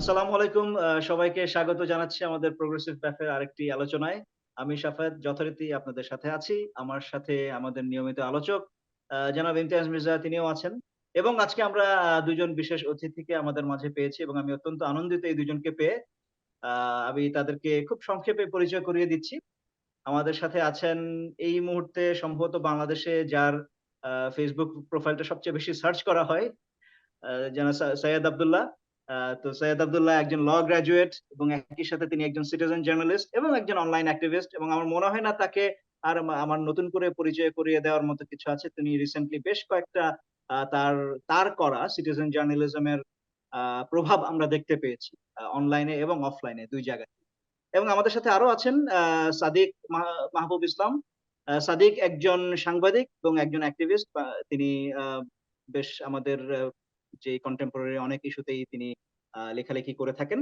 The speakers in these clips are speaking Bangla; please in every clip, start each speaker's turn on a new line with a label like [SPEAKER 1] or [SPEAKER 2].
[SPEAKER 1] আসসালামু আলাইকুম। সবাইকে স্বাগত জানাচ্ছি আমাদের প্রোগ্রেসিভ প্যাথের আরেকটি আলোচনায়। আমি শাফায়েত যথারীতি আপনাদের সাথে আছি। আমার সাথে আমাদের নিয়মিত আলোচক জনাব ইমতিয়াজ মির্জা তিনিও আছেন। এবং আজকে আমরা ২ জন বিশেষ অতিথিকে আমাদের মাঝে পেয়েছি এবং আমি অত্যন্ত আনন্দিত এই ২ জনকে পেয়ে। আ আমি তাদেরকে খুব সংক্ষেপে পরিচয় করিয়ে দিচ্ছি। আমাদের সাথে আছেন এই মুহূর্তে সম্ভবত বাংলাদেশে যার Facebook প্রোফাইলটা সবচেয়ে বেশি সার্চ করা হয় জনাব সৈয়দ আব্দুল্লাহ। আ তো সৈয়দ আব্দুল্লাহ একজন ল গ্র্যাজুয়েট এবং একই সাথে তিনি একজন সিটিজেন জার্নালিস্ট এবং একজন অনলাইন অ্যাক্টিভিস্ট এবং আমার মনে হয় না তাকে আর আমার নতুন করে পরিচয় করিয়ে দেওয়ার মতো কিছু আছে। তিনি রিসেন্টলি বেশ কয়েকটা তার করা সিটিজেন জার্নালিজম এর আ প্রভাব আমরা দেখতে পেয়েছি। অনলাইনে এবং অফলাইনে ২ জায়গায়। এবং আমাদের সাথে আরো আছেন সাদিক মাহবুব ইসলাম। সাদিক একজন সাংবাদিক এবং একজন অ্যাক্টিভিস্ট তিনি আ বেশ আমাদের যে কন্টেম্পোরারি অনেক ইস্যুতেই তিনি লেখালেখি করে থাকেন।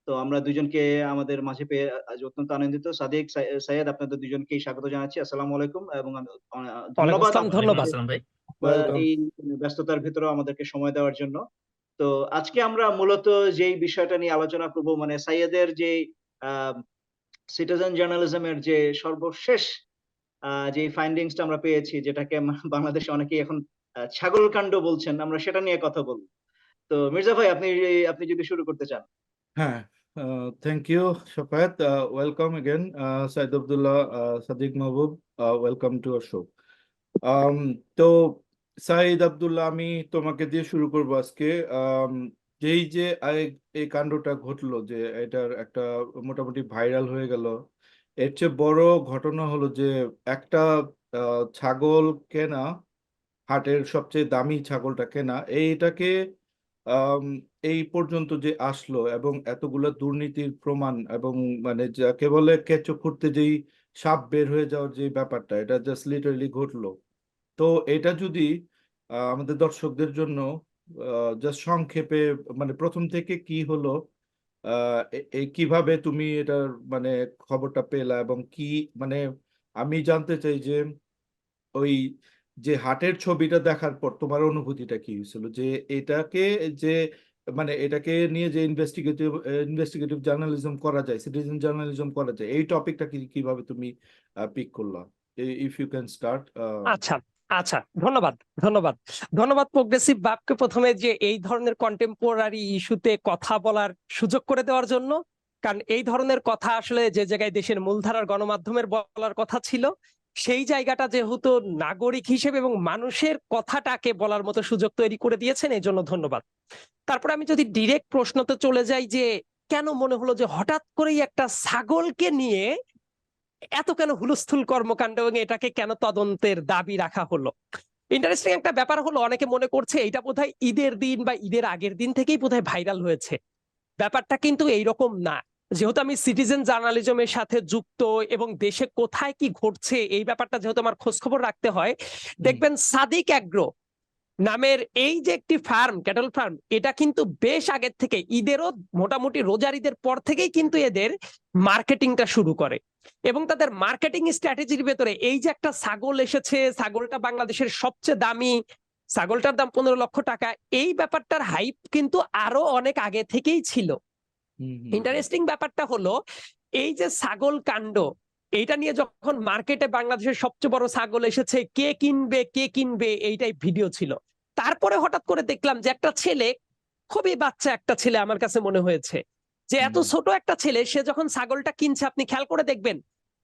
[SPEAKER 1] তো আমরা ২ জনকে আমাদের মাঝে পেয়ে আজ অত্যন্ত আনন্দিত। সাদিক, সাইয়েদ আপনাদের ২ জনকেই স্বাগত জানাচ্ছি। আসসালামু আলাইকুম এবং আমি
[SPEAKER 2] ওয়ালাইকুম
[SPEAKER 1] ধন্যবাদ
[SPEAKER 2] আসসালাম,
[SPEAKER 1] আপনাকে
[SPEAKER 2] ধন্যবাদ।
[SPEAKER 3] আসসালাম ভাই।
[SPEAKER 1] ওয়েলকাম। এই ব্যস্ততার ভেতরেও আমাদেরকে সময় দেওয়ার জন্য। তো আজকে আমরা মূলত যেই বিষয়টা নিয়ে আলোচনা করব মানে সাইয়েদের যেই আ সিটিজেন জার্নালিজম এর যে সর্বশেষ যে ফাইন্ডিংস টা আমরা পেয়েছি যেটাকে বাংলাদেশে অনেকেই এখন ছাগলকাণ্ড বলছেন, আমরা সেটা নিয়ে কথা বলব। তো মির্জা ভাই আপনি যদি শুরু করতে চান।
[SPEAKER 4] হ্যাঁ, thank you Shafayat. Welcome again Saeed Abdullah, Sadiq Mahbub, welcome to our show. তো সাইদ আব্দুল্লাহ, আমি তোমাকে দিয়ে শুরু করব আজকে। যেই যে এই কাণ্ডটা ঘটলো, যে এটার একটা মোটামুটি ভাইরাল হয়ে গেল, এর চেয়ে বড় ঘটনা হলো যে একটা ছাগল কেনা, হাটের সবচেয়ে দামি ছাগলটা কেনা, এইটাকে আম, এই পর্যন্ত যে আসলো এবং এতগুলো দুর্নীতির প্রমাণ এবং মানে যাকে বলে কেঁচো খুঁড়তে যেই সাপ বের হয়ে যাওয়ার যে ব্যাপারটা, এটা জাস্ট লিটারালি ঘটলো। তো এটা যদি আমাদের দর্শকদের জন্য জাস্ট সংক্ষেপে, মানে প্রথম থেকে কি হলো, এই কিভাবে তুমি এটার মানে খবরটা পেলা এবং কি, মানে আমি জানতে চাই যে ওই যে হাটের ছবিটা দেখার পর তোমার অনুভূতিটা কি হয়েছিল, যে এটাকে, যে মানে এটাকে নিয়ে যে ইনভেস্টিগেটিভ জার্নালিজম করা যায়, সিটিজেন জার্নালিজম করা যায়, এই টপিকটা কিভাবে তুমি পিক করলা? If you can start.
[SPEAKER 2] আচ্ছা, আচ্ছা, ধন্যবাদ, ধন্যবাদ, ধন্যবাদ প্রোগ্রেসিভ বাপকে প্রথমে যে এই ধরনের কন্টেম্পোরারি ইস্যুতে কথা বলার সুযোগ করে দেওয়ার জন্য। কারণ এই ধরনের কথা আসলে যে জায়গায় দেশের মূলধারার গণমাধ্যমের বলার কথা ছিল, সেই জায়গাটা যেহেতু নাগরিক হিসেবে এবং মানুষের কথাটাকে বলার মতো সুযোগ তৈরি করে দিয়েছেন, এই জন্য ধন্যবাদ। তারপর আমি যদি ডিরেক্ট প্রশ্নতে চলে যাই যে কেন মনে হলো যে হঠাৎ করেই একটা ছাগলকে নিয়ে এত কেন হুলস্থুল কর্মকাণ্ড এবং এটাকে কেন তদন্তের দাবি রাখা হলো। ইন্টারেস্টিং একটা ব্যাপার হলো, অনেকে মনে করছে এটা বোধহয় ঈদের দিন বা ঈদের আগের দিন থেকেই বোধহয় ভাইরাল হয়েছে। ব্যাপারটা কিন্তু এইরকম না। যেহেতু আমি সিটিজেন জার্নালিজমের সাথে যুক্ত এবং দেশে কোথায় কি ঘটছে এই ব্যাপারটা যেহেতু আমার খোঁজ খবর রাখতে হয়, দেখবেন সাদিক অ্যাগ্রো নামের এই যে একটি ফার্ম, ক্যাটল ফার্ম, এটা কিন্তু বেশ আগের থেকে, ঈদেরও মোটামুটি রোজার ঈদের পর থেকেই কিন্তু এদের মার্কেটিংটা শুরু করে। এবং তাদের মার্কেটিং স্ট্র্যাটেজির ভেতরে এই যে একটা ছাগল এসেছে, ছাগলটা বাংলাদেশের সবচেয়ে দামি, ছাগলটার দাম 15 লক্ষ টাকা, এই ব্যাপারটার হাইপ কিন্তু আরো অনেক আগে থেকেই ছিল। ইন্টারেস্টিং ব্যাপারটা হলো, এই যে ছাগল কাণ্ড, এইটা নিয়ে যখন মার্কেটে বাংলাদেশের সবচেয়ে বড় ছাগল এসেছে, কে কিনবে কে কিনবে এইটাই ভিডিও ছিল। তারপরে হঠাৎ করে দেখলাম যে একটা ছেলে, খুবই বাচ্চা একটা ছেলে, আমার কাছে মনে হয়েছে যে এত ছোট একটা ছেলে, সে যখন ছাগলটা কিনছে, আপনি খেয়াল করে দেখবেন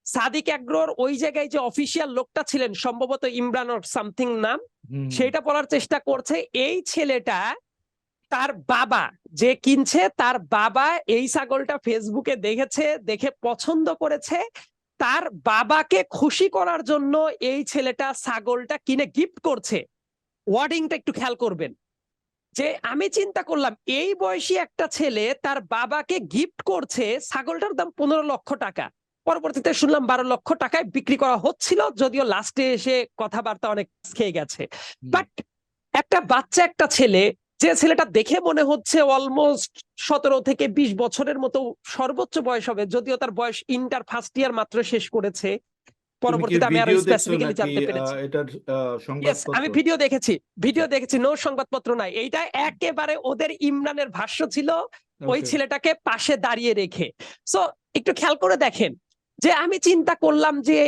[SPEAKER 2] সাদিক অ্যাগ্রোর ওই জায়গায় যে অফিসিয়াল লোকটা ছিলেন, সম্ভবত ইমরান অর সামথিং নাম, সেটা বলার চেষ্টা করছে এই ছেলেটা, তার বাবা যে কিনছে, তার বাবা এই ছাগলটা ফেসবুকে দেখেছে, দেখে পছন্দ করেছে, তার বাবাকে খুশি করার জন্য এই ছেলেটা ছাগলটা কিনে গিফট করছে। ওয়ার্ডিংটা একটু খেয়াল করবেন, যে আমি চিন্তা করলাম এই বয়সী একটা ছেলে তার বাবাকে গিফট করছে, ছাগলটার দাম 15 লক্ষ টাকা। পরবর্তীতে শুনলাম 12 লক্ষ টাকায় বিক্রি করা হচ্ছিল, যদিও লাস্টে এসে কথাবার্তা অনেক খেয়ে গেছে। বাট একটা বাচ্চা একটা ছেলে, যে ছেলেটা দেখে মনে হচ্ছে অলমোস্ট 17 থেকে 20 বছরের মতো সর্বোচ্চ বয়স হবে, যদিও তার বয়স ইন্টার ফার্স্ট ইয়ার মাত্র শেষ করেছে,
[SPEAKER 4] তুমি কি
[SPEAKER 2] পরবর্তীতে আমি আরো
[SPEAKER 4] ভিডিও দেখছো
[SPEAKER 2] স্পেসিফিক্যালি
[SPEAKER 4] নাকি
[SPEAKER 2] জানতে পেরেছি।
[SPEAKER 4] এটার
[SPEAKER 2] ইয়েস,
[SPEAKER 4] সংবাদপত্র?
[SPEAKER 2] আমি ভিডিও দেখেছি, নো সংবাদপত্র নাই, এইটা একেবারে ওদের ইমরানের ভাষ্য ছিল ওই
[SPEAKER 4] ওকে।
[SPEAKER 2] ছেলেটাকে পাশে দাঁড়িয়ে রেখে। সো একটু খেয়াল করে দেখেন যে আমি চিন্তা করলাম যে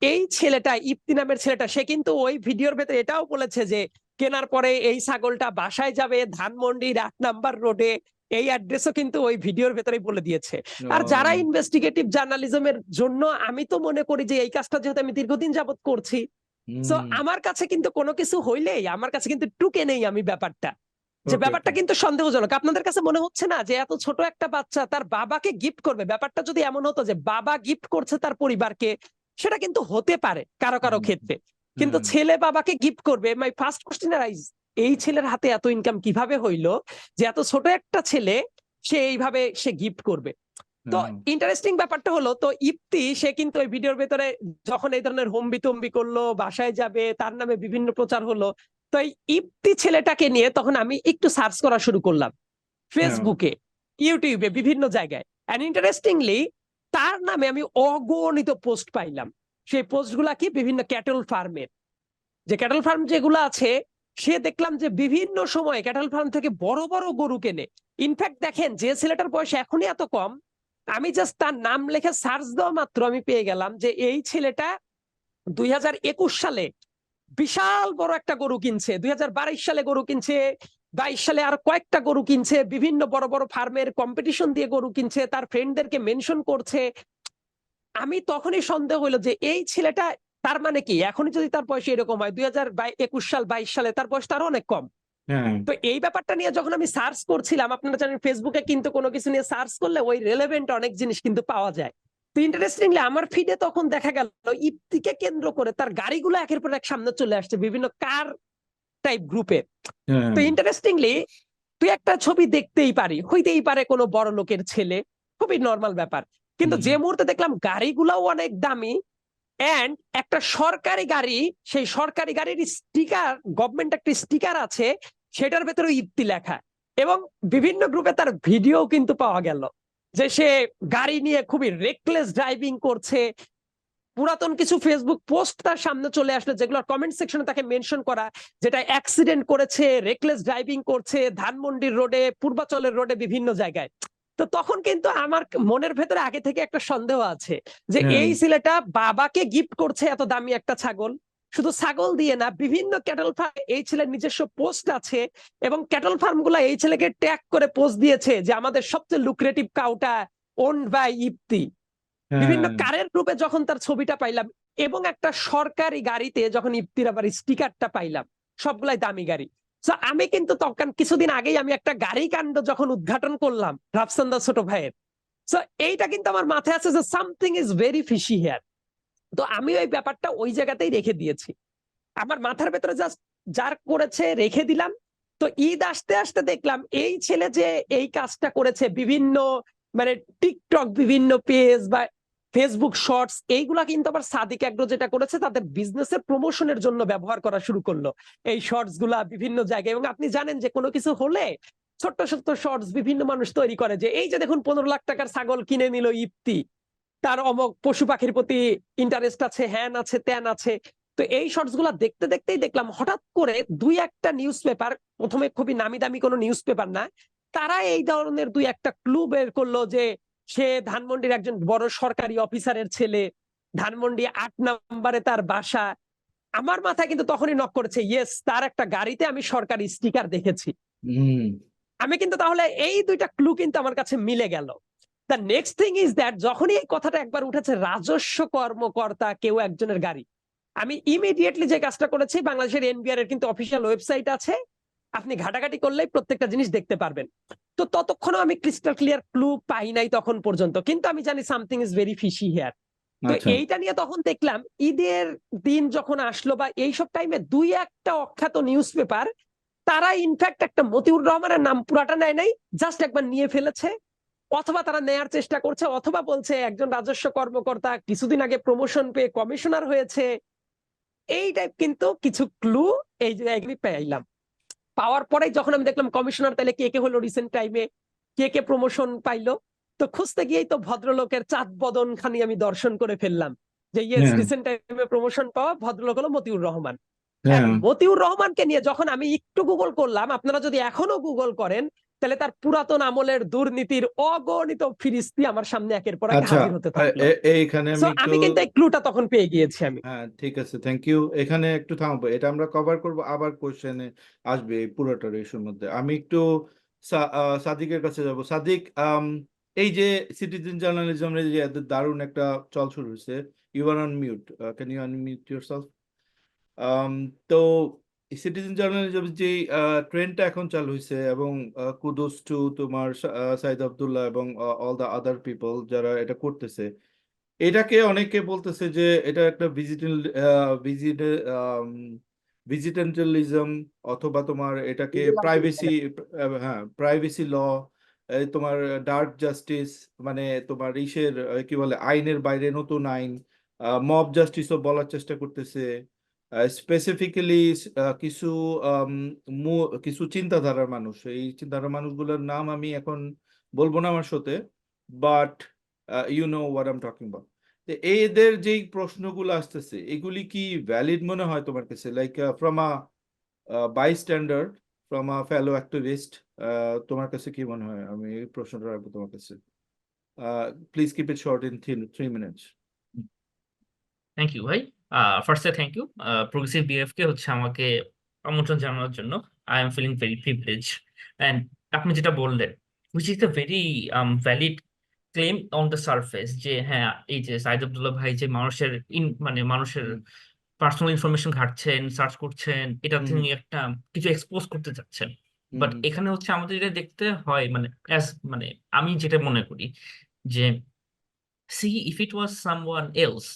[SPEAKER 2] এই ছেলেটা, ইপ্তি নামের ছেলেটা, সে কিন্তু ওই ভিডিওর ভেতরে এটাও বলেছে যে কেনার পরে এই ছাগলটা বাসায় যাবে ধানমন্ডির 8 নাম্বার রোডে, এই অ্যাড্রেসও কিন্তু ওই ভিডিওর ভেতরেই বলে দিয়েছে। আর যারা ইনভেস্টিগেটিভ জার্নালিজমের জন্য, আমি তো মনে করি যে এই কাজটা যেহেতু আমি দীর্ঘদিন যাবত করছি, সো আমার কাছে কিন্তু কোনো কিছু হইলেই আমার কাছে কিন্তু টুকে নেই আমি ব্যাপারটা, যে
[SPEAKER 4] ওকে
[SPEAKER 2] ব্যাপারটা কিন্তু সন্দেহজনক। আপনাদের কাছে মনে হচ্ছে না যে এত ছোট একটা বাচ্চা তার বাবাকে গিফট করবে? ব্যাপারটা যদি এমন হতো যে বাবা গিফট করছে তার পরিবারকে, সেটা কিন্তু হতে পারে কারো কারো ক্ষেত্রে, কিন্তু ছেলে বাবাকে গিফট করবে। মাই ফার্স্ট কোশ্চেন রাইজ, এই ছেলের হাতে এত ইনকাম কিভাবে হইলো যে এত ছোট একটা ছেলে সে এইভাবে সে গিফট করবে? তো ইন্টারেস্টিং ব্যাপারটা হলো, তো ইপ্তি সে কিন্তু ওই ভিডিওর ভেতরে যখন এই ধরনের হম্বি তম্বি করলো, বাসায় যাবে, তার নামে বিভিন্ন প্রচার হলো, তো এই ইপ্তি ছেলেটাকে নিয়ে তখন আমি একটু সার্চ করা শুরু করলাম ফেসবুকে, ইউটিউবে, বিভিন্ন জায়গায়। এন্ড ইন্টারেস্টিংলি তার নামে আমি অগণিত পোস্ট পাইলাম। সেই পোস্টগুলা কি বিভিন্ন ক্যাটল ফার্মের, যে ক্যাটল ফার্ম যেগুলো আছে, সে দেখলাম যে বিভিন্ন সময় ক্যাটল ফার্ম থেকে বড় বড় গরু কেনে। ইনফ্যাক্ট দেখেন, যে ছেলেটার বয়স এখনই এত কম, আমি জাস্ট তার নাম লেখে সার্চ দেওয়া মাত্র আমি পেয়ে গেলাম যে এই ছেলেটা 2021 সালে বিশাল বড় একটা গরু কিনছে, 2022 সালে গরু কিনছে, 22 সালে আর কয়েকটা গরু কিনছে, বিভিন্ন বড় বড় ফার্মের কম্পিটিশন দিয়ে গরু কিনছে, তার ফ্রেন্ডদেরকে মেনশন করছে। আমি তখনই সন্দেহ হইলো যে এই ছেলেটা, তার মানে কি এখনই যদি তার বয়স এরকম হয়, 2021 সাল 22 সালে তার বয়স তার অনেক কম। তো এই ব্যাপারটা নিয়ে যখন আমি সার্চ করছিলাম, আপনারা জানেন ফেসবুকে কিন্তু কোনো কিছু নিয়ে সার্চ করলে ওই রেলেভেন্ট অনেক জিনিস কিন্তু পাওয়া যায়। তো ইন্টারেস্টিংলি আমার ফিডে তখন দেখা গেল ইপ্তিকে কেন্দ্র করে তার গাড়িগুলো একের পর এক সামনে চলে আসছে বিভিন্ন কার টাইপ গ্রুপের। তো ইন্টারেস্টিংলি তুই একটা ছবি দেখতেই পারি, হইতেই পারে কোনো বড় লোকের ছেলে, খুবই নর্মাল ব্যাপার, কিন্তু যে মুহূর্তে দেখলাম গাড়িগুলাও অনেক দামি, এন্ড একটা সরকারি গাড়ি, সেই সরকারি গাড়ির স্টিকার, গভর্নমেন্ট একটা স্টিকার আছে, সেটার ভেতরে ইপ্তি লেখা, এবং বিভিন্ন গ্রুপে তার ভিডিও কিন্তু পাওয়া গেল যে সে গাড়ি নিয়ে খুবই রেকলেস ড্রাইভিং করছে। পুরাতন কিছু ফেসবুক পোস্ট তার সামনে চলে আসলো, যেগুলো কমেন্ট সেকশনে তাকে মেনশন করা, যেটা অ্যাক্সিডেন্ট করেছে, রেকলেস ড্রাইভিং করছে ধানমন্ডির রোডে, পূর্বাচলের রোডে, বিভিন্ন জায়গায়। তো তখন কিন্তু আমার মনের ভেতরে আগে থেকে একটা সন্দেহ আছে যে এই ছেলেটা বাবাকে গিফট করছে এত দামি একটা ছাগল। শুধু ছাগল দিয়ে না, বিভিন্ন ক্যাটল ফার্ম এই ছেলের নিজস্ব পোস্ট আছে, এবং ক্যাটল ফার্ম গুলা এই ছেলেকে ট্যাগ করে পোস্ট দিয়েছে যে আমাদের সবচেয়ে লুক্রেটিভ কাউটা ওন্ড বাই ইপ্তি। বিভিন্ন কারের গ্রুপে যখন তার ছবিটা পাইলাম, এবং একটা সরকারি গাড়িতে যখন ইপ্তির আবার স্টিকারটা পাইলাম, সবগুলাই দামি গাড়ি। তো আমি কিন্তু তখন কিছুদিন আগেই আমি একটা গাড়ি কাণ্ড যখন উদ্ঘাটন করলাম রাফসান্দা ছোট ভাইয়ের, তো এইটা কিন্তু আমার মাথায় আছে যে something is very fishy here. তো আমি ওই ব্যাপারটা ওই জায়গাতেই রেখে দিয়েছি, আমার মাথার ভেতরে জাস্ট যার করেছে রেখে দিলাম। তো ঈদ আসতে আসতে দেখলাম এই ছেলে যে এই কাজটা করেছে, বিভিন্ন মানে টিকটক, বিভিন্ন পেজ বা ফেসবুক শর্টস, এইগুলা কিন্তু আবার সাদিক এগ্রো যেটা করেছে তাদের বিজনেসের প্রমোশনের জন্য ব্যবহার করা শুরু করলো এই শর্টস গুলা বিভিন্ন জায়গায়। এবং আপনি জানেন যে কোনো কিছু হলে ছোট্ট ছোট্ট শর্টস বিভিন্ন মানুষ তৈরি করে, যে এই যে দেখুন 15 লাখ টাকার ছাগল কিনে নিল ইপ্তি, তার অমক পশু পাখির প্রতি ইন্টারেস্ট আছে, হ্যান আছে, ত্যান আছে। তো এই শর্টস গুলা দেখতে দেখতেই দেখলাম হঠাৎ করে দুই একটা নিউজ পেপার, প্রথমে খুবই নামি দামি কোনো নিউজ পেপার না, তারা এই ধরনের দুই একটা ক্লু বের করলো যে সে ধানমন্ডির একজন বড় সরকারি অফিসারের ছেলে, ধানমন্ডি 8 নম্বরে তার বাসা। আমার মাথায় কিন্তু তখনই নক করেছে, ইয়েস, তার একটা গাড়িতে আমি সরকারি স্টিকার দেখেছি। আমি কিন্তু তাহলে এই দুইটা ক্লু কিন্তু আমার কাছে মিলে গেল। The next thing is that, যখনই এই কথাটা একবার উঠেছে রাজস্ব কর্মকর্তা কেউ একজনের গাড়ি, আমি ইমিডিয়েটলি যে কাজটা করেছি, বাংলাদেশের এনবিআর এর কিন্তু অফিসিয়াল ওয়েবসাইট আছে, আপনি ঘাটাঘাটি করলেই প্রত্যেকটা জিনিস দেখতে পারবেন। তো ততক্ষণও আমি ক্রিস্টাল ক্লিয়ার ক্লু পাই নাই তখন পর্যন্ত, কিন্তু আমি জানি something is very fishy here. তো এইটা নিয়ে তখন দেখলাম ঈদের দিন যখন আসলো বা এইসব টাইমে দুই একটা অখ্যাত নিউজ পেপার, তারা ইনফ্যাক্ট একটা মতিউর রহমানের নাম পুরাটা নেয় নাই, জাস্ট একবার নিয়ে ফেলেছে, অথবা তারা নেয়ার চেষ্টা করছে, অথবা বলছে একজন রাজস্ব কর্মকর্তা কিছুদিন আগে প্রমোশন পেয়ে কমিশনার হয়েছে। এই টাইপ কিন্তু কিছু ক্লু এই জায়গায় পেলাম। পাওয়ার পরে যখন আমি দেখলাম কমিশনার, তাহলে কে কে হলো রিসেন্ট টাইমে, কে কে প্রমোশন পাইলো, তো খুঁজতে গিয়েই তো ভদ্রলোকের চাঁদ বদন খানি আমি দর্শন করে ফেললাম। যে ইয়েস
[SPEAKER 4] হ্যাঁ
[SPEAKER 2] রিসেন্ট টাইমে প্রমোশন পাওয়া ভদ্রলোক হলো মতিউর রহমান।
[SPEAKER 4] হ্যাঁ
[SPEAKER 2] মতিউর রহমানকে নিয়ে যখন আমি একটু গুগল করলাম, আপনারা যদি এখনো গুগল করেন তাহলে তার পুরাতন আমলের দুর্নীতির অগণিত ফিরিস্তি আমার সামনে একের পর এক
[SPEAKER 4] আচ্ছা
[SPEAKER 2] হাজির হতে থাকলো।
[SPEAKER 4] এইখানে
[SPEAKER 2] সো
[SPEAKER 4] আমি একটু
[SPEAKER 2] আমি কিন্তু এই ক্লুটা তখন পেয়ে গিয়েছি আমি।
[SPEAKER 4] হ্যাঁ ঠিক আছে, থ্যাংক ইউ। এখানে একটু থামবো, এটা আমরা কভার করব, আবার কোশ্চেনে আসবে এই পুরোটার ইস্যুর মধ্যে। আমি একটু সাদিকের কাছে যাব। সাদিক, এই যে সিটিজেন জার্নালিজমের যে এত দারুণ একটা চল শুরু হয়েছে, you are on mute, can you unmute yourself? তো সিটিজেন জার্নালিজম যে ট্রেন্ডটা এখন চালু হয়েছে, এবং কুডোস টু তোমার সাইদ আব্দুল্লাহ এবং অল দ্য আদার পিপল যারা এটা করতেছে। এটাকে অনেকে বলতেছে যে এটা একটা ভিজিটেন্টালিজম, অথবা তোমার এটাকে প্রাইভেসি, হ্যাঁ প্রাইভেসি ল, তোমার ডার্ক জাস্টিস, মানে তোমার ইসের কি বলে, আইনের বাইরে নতুন আইন, মব জাস্টিসও বলার চেষ্টা করতেছে। স্পেসিফিক্যালি কিছু আম, কিছু চিন্তাধারার মানুষ, এই চিন্তাধারার মানুষগুলোর নাম আমি এখন বলবো না আমার শোতে, but you know what I am talking about. এদের যেই প্রশ্নগুলো আসতেছে, এগুলি কি ভ্যালিড মনে হয় তোমার কাছে? Like from a bystander, from a fellow activist, তোমার কাছে কি মনে হয়? আমি এই প্রশ্নটা রাখবো তোমার কাছে। Please keep it short in 3 minutes.
[SPEAKER 3] Thank you ভাই। ফার্স্টে থ্যাংক ইউ প্রগ্রেসিভ বিএফ কে হচ্ছে আমাকে আমন্ত্রণ জানানোর জন্য। I am feeling very privilege. And আপনি যেটা বললেন, which is the very valid claim on the surface, যে হ্যাঁ এই যে সাইদ আব্দুল্লাহ ভাই যে মানুষের মানে মানুষের
[SPEAKER 4] হুম
[SPEAKER 3] পার্সোনাল ইনফরমেশন ঘাটছেন, সার্চ করছেন, এটা
[SPEAKER 4] হুম
[SPEAKER 3] তিনি একটা কিছু এক্সপোজ করতে চাচ্ছেন।
[SPEAKER 4] হুম
[SPEAKER 3] বাট
[SPEAKER 4] হুম
[SPEAKER 3] এখানে হচ্ছে আমাদের যেটা দেখতে হয়, মানে অ্যাজ মানে আমি যেটা মনে করি যে see if it was someone else,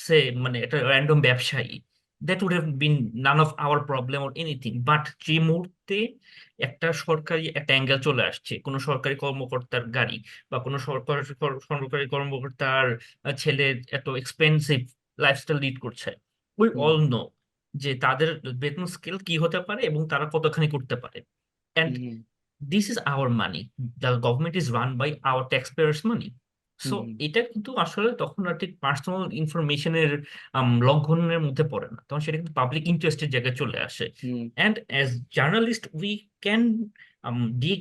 [SPEAKER 3] say মানে একটা র্যান্ডম ব্যবসায়ী, that would have been none of our problem or anything, but যে মুহূর্তে একটা সরকারি একটা অ্যাঙ্গেল চলে আসছে, কোনো সরকারি কর্মকর্তার গাড়ি বা কোনো সরকারি কর্মকর্তার ছেলে এত এক্সপেন্সিভ লাইফস্টাইল লিড করছে, উই
[SPEAKER 4] হুম
[SPEAKER 3] অল নো যে তাদের বেতন স্কেল কি হতে পারে এবং তারা কতখানি করতে পারে। And
[SPEAKER 4] hmm
[SPEAKER 3] this is our money, the government is run by our taxpayers money. So
[SPEAKER 4] hmm
[SPEAKER 3] এটা কিন্তু আসলে তখন আর ঠিক পার্সোনাল ইনফরমেশনের লঙ্ঘনের মধ্যে পড়ে না, তখন সেটা কিন্তু পাবলিক ইন্টারেস্টের জায়গায় চলে আসে।
[SPEAKER 4] Hmm
[SPEAKER 3] and as journalist we can dig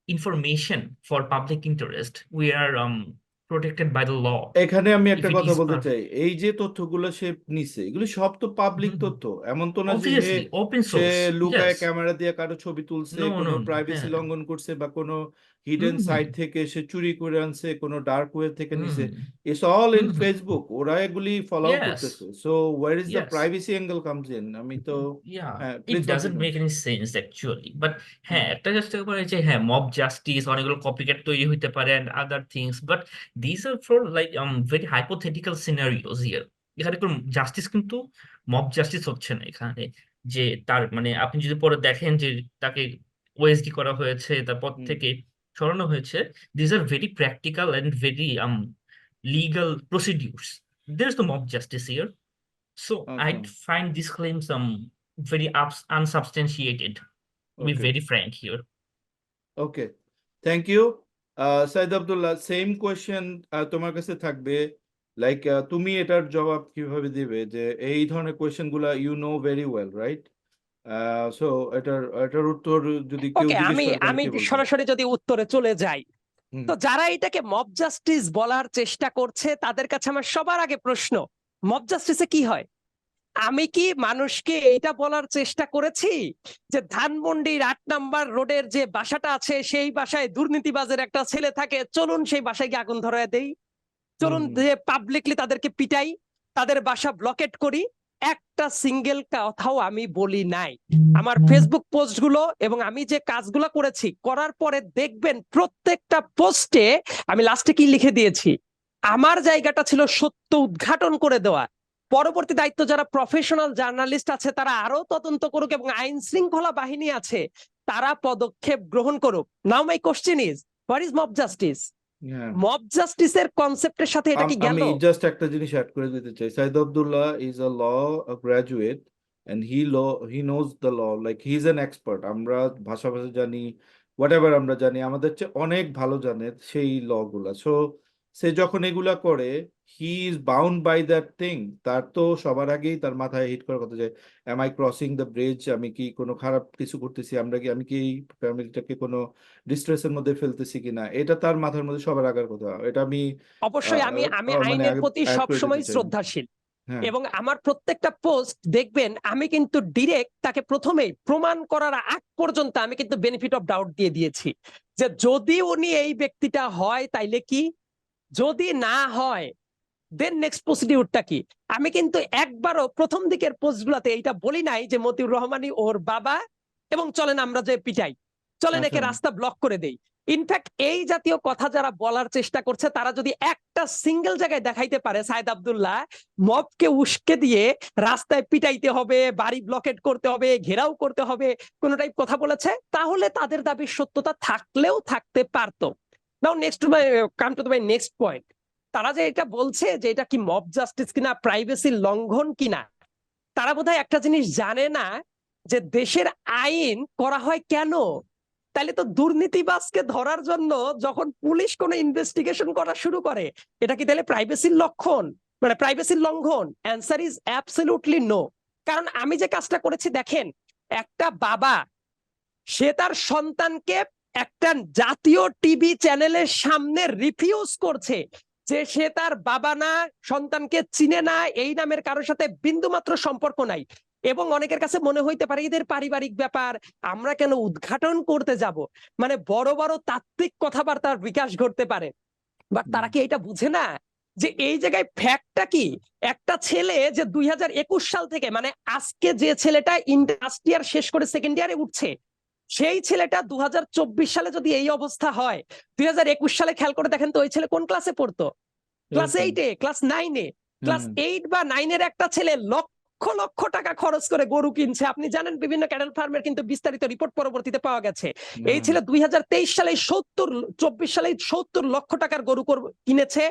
[SPEAKER 3] information for public interest. We are protected by the law
[SPEAKER 4] এখানে আমি
[SPEAKER 3] if
[SPEAKER 4] একটা
[SPEAKER 3] it
[SPEAKER 4] কথা
[SPEAKER 3] is
[SPEAKER 4] বলতে চাই, এই যে তথ্যগুলো সে নিছে, এগুলো সব তো পাবলিক তথ্য। এমন তো না যে
[SPEAKER 3] obviously open
[SPEAKER 4] সে
[SPEAKER 3] source.
[SPEAKER 4] লুকায়
[SPEAKER 3] Yes.
[SPEAKER 4] ক্যামেরা দিয়ে কারো ছবি তুলছে,
[SPEAKER 3] No,
[SPEAKER 4] কোনো
[SPEAKER 3] no,
[SPEAKER 4] প্রাইভেসি
[SPEAKER 3] হ্যাঁ।
[SPEAKER 4] লঙ্ঘন করছে, বা কোনো হিডেন সাইট
[SPEAKER 3] হুম
[SPEAKER 4] থেকে সে চুরি করে আনছে, কোনো ডার্ক ওয়েব থেকে
[SPEAKER 3] হুম
[SPEAKER 4] নিছে। It's all in
[SPEAKER 3] hmm
[SPEAKER 4] Facebook, ওরা এগুলি ফলো
[SPEAKER 3] Yes,
[SPEAKER 4] করতেছে। So where is the
[SPEAKER 3] yes.
[SPEAKER 4] Privacy angle comes in? আমি তো
[SPEAKER 3] Yeah,
[SPEAKER 4] হ্যাঁ,
[SPEAKER 3] it
[SPEAKER 4] please
[SPEAKER 3] doesn't
[SPEAKER 4] continue.
[SPEAKER 3] make any sense actually. But
[SPEAKER 4] hmm
[SPEAKER 3] হ্যাঁ, একটা চেষ্টা করে যে হ্যাঁ মব জাস্টিস, অনেকগুলো কপিক্যাট তৈরি হইতে পারে and other things. But these are for like very hypothetical scenarios here. এখানে কোনো জাস্টিস কিন্তু মব জাস্টিস হচ্ছে না এখানে। যে তার মানে আপনি যদি পরে দেখেন যে তাকে ওএসডি করা হয়েছে, তার পদ
[SPEAKER 4] হুম
[SPEAKER 3] থেকে সরানো হয়েছে, this are very practical and very legal procedures. There's no mob justice here. So I
[SPEAKER 4] আচ্ছা
[SPEAKER 3] find these claims very unsubstantiated, to be
[SPEAKER 4] okay
[SPEAKER 3] very frank here.
[SPEAKER 4] Okay, thank you. Saeed Abdullah, same question তোমার কাছে থাকবে। লাইক তুমি এটার জবাব কিভাবে দিবে, যে এই ধরনের কোয়েশ্চেন গুলা you know very well, right? So এটার উত্তর যদি কেউ
[SPEAKER 2] ওকে,
[SPEAKER 4] জিজ্ঞেস
[SPEAKER 2] আমি
[SPEAKER 4] করে তাহলে
[SPEAKER 2] আমি
[SPEAKER 4] কি বলবেন?
[SPEAKER 2] সরাসরি যদি উত্তরে চলে যাই,
[SPEAKER 4] হুম
[SPEAKER 2] তো যারা এটাকে মব জাস্টিস বলার চেষ্টা করছে তাদের কাছে আমার সবার আগে প্রশ্ন, মব জাস্টিসে কি হয়? আমি কি মানুষকে এটা বলার চেষ্টা করেছি যে ধানমন্ডির 8 নম্বর রোডের যে বাসাটা আছে সেই বাসায় দুর্নীতিবাজের একটা ছেলে থাকে, চলুন সেই বাসায় গিয়ে আগুন ধরায় দেই,
[SPEAKER 4] হুম
[SPEAKER 2] চলুন
[SPEAKER 4] হুম
[SPEAKER 2] যে পাবলিকলি তাদেরকে পিটাই, তাদের বাসা ব্লকেট করি? একটা সিঙ্গেল কথাও আমি বলি নাই। আমার ফেসবুক পোস্ট গুলো এবং আমি যে কাজগুলো করেছি করার পরে দেখবেন প্রত্যেকটা পোস্টে আমি লাস্টে কি লিখে দিয়েছি, আমার জায়গাটা ছিল সত্য উদ্ঘাটন করে দেওয়া। পরবর্তী দায়িত্ব যারা প্রফেশনাল জার্নালিস্ট আছে তারা আরো তদন্ত করুক এবং আইন শৃঙ্খলা বাহিনী আছে তারা পদক্ষেপ গ্রহণ করুক। Now my question is, what is mob justice?
[SPEAKER 4] হ্যাঁ,
[SPEAKER 2] মব জাস্টিসের কনসেপ্টের সাথে এটা কি গেল?
[SPEAKER 4] আমি জাস্ট একটা জিনিস অ্যাড করে দিতে চাই। Saeed Abdullah is a law graduate, and he knows the law, like he is an expert. আমরা ভাষা জানি, হোয়াট এভার আমরা জানি, আমাদের চেয়ে অনেক ভালো জানে সেই ল গুলা। সো সে যখন এগুলা করে, he is bound by that thing. তার তো সবার আগেই তার মাথায় হিট করার কথা যে am I crossing the bridge, আমি কি কোনো খারাপ কিছু করতেছি, আমি কি এই ফ্যামিলিটাকে কোনো ডিস্ট্রেসের মধ্যে ফেলতেছি কিনা, এটা তার মাথার মধ্যে সবার আগের কথা। এটা আমি
[SPEAKER 2] অবশ্যই আমি
[SPEAKER 4] মানে
[SPEAKER 2] আইনের
[SPEAKER 4] আগে
[SPEAKER 2] প্রতি
[SPEAKER 4] অ্যাড করে
[SPEAKER 2] সবসময়
[SPEAKER 4] দিতে চাই।
[SPEAKER 2] শ্রদ্ধাশীল,
[SPEAKER 4] হ্যাঁ,
[SPEAKER 2] এবং আমার প্রত্যেকটা পোস্ট দেখবেন আমি কিন্তু ডিরেক্ট তাকে প্রথমেই প্রমাণ করার আগ পর্যন্ত আমি কিন্তু বেনিফিট অফ ডাউট দিয়ে দিয়েছি যে যদি উনি এই ব্যক্তিটা হয় তাইলে কি, যদি না হয় দেন নেক্সট প্রসিডিউরটা কি। আমি কিন্তু একবারও প্রথম দিকের পোস্টগুলোতে এইটা বলি নাই যে মতিউর রহমানই ওর বাবা এবং চলেন আমরা যে পিটাই, চলেন একে
[SPEAKER 4] আচ্ছা।
[SPEAKER 2] রাস্তা ব্লক করে দেই। ইনফ্যাক্ট এই জাতীয় কথা যারা বলার চেষ্টা করছে তারা যদি একটা সিঙ্গেল জায়গায় দেখাইতে পারে সাইদ আব্দুল্লাহ মবকে উস্কে দিয়ে রাস্তায় পিটাইতে হবে, বাড়ি ব্লকেট করতে হবে, ঘেরাও করতে হবে, কোন টাইপ কথা বলেছে, তাহলে তাদের দাবির সত্যতা থাকলেও থাকতে পারতো। Now next to my come to my next point. তারা যে এটা বলছে যে এটা কি মব জাস্টিস কিনা, প্রাইভেসির লঙ্ঘন কিনা, তারা বোধহয় একটা জিনিস জানে না যে দেশের আইন করা হয় কেন। তাইলে তো দুর্নীতিবাজকে ধরার জন্য যখন পুলিশ কোনো ইনভেস্টিগেশন করা শুরু করে, এটা কি তাহলে প্রাইভেসির লক্ষণ, মানে প্রাইভেসির লঙ্ঘন? Answer is absolutely no. কারণ আমি যে কাজটা করেছি দেখেন, একটা বাবা সে তার সন্তানকে একটা জাতীয় টিভি চ্যানেলের সামনে রিফিউজ করছে যে সে তার বাবা না, সন্তানকে চিনে না, এই নামের কারোর সাথে বিন্দুমাত্র সম্পর্ক নাই। এবং অনেকের কাছে মনে হইতে পারে এদের পারিবারিক ব্যাপার, আমরা কেন উদ্ঘাটন করতে যাব, মানে বড় বড় তাত্ত্বিক কথাবার্তার বিকাশ ঘটতে পারে। বাট তারা কি এটা বুঝে না যে এই জায়গায় ফ্যাক্টটা কি? একটা ছেলে যে 2021 সাল থেকে, মানে আজকে যে ছেলেটা ফার্স্ট ইয়ার শেষ করে সেকেন্ড ইয়ারে উঠছে, সেই ছেলেটা 2024 সালে যদি এই অবস্থা হয়, 2021 সালে খেয়াল করে দেখেন তো ওই ছেলে কোন ক্লাসে পড়তো? ক্লাস 8-এ, ক্লাস 9-এ। ক্লাস 8 বা 9-এর একটা ছেলে লক্ষ লক্ষ টাকা খরচ করে গরু কিনছে। আপনি জানেন বিভিন্ন ক্যাটেল ফার্মের কিন্তু বিস্তারিত রিপোর্ট পরবর্তীতে পাওয়া গেছে। এই ছেলে 2023 সালে 24 সালে 70 লক্ষ টাকার গরু কিনেছে,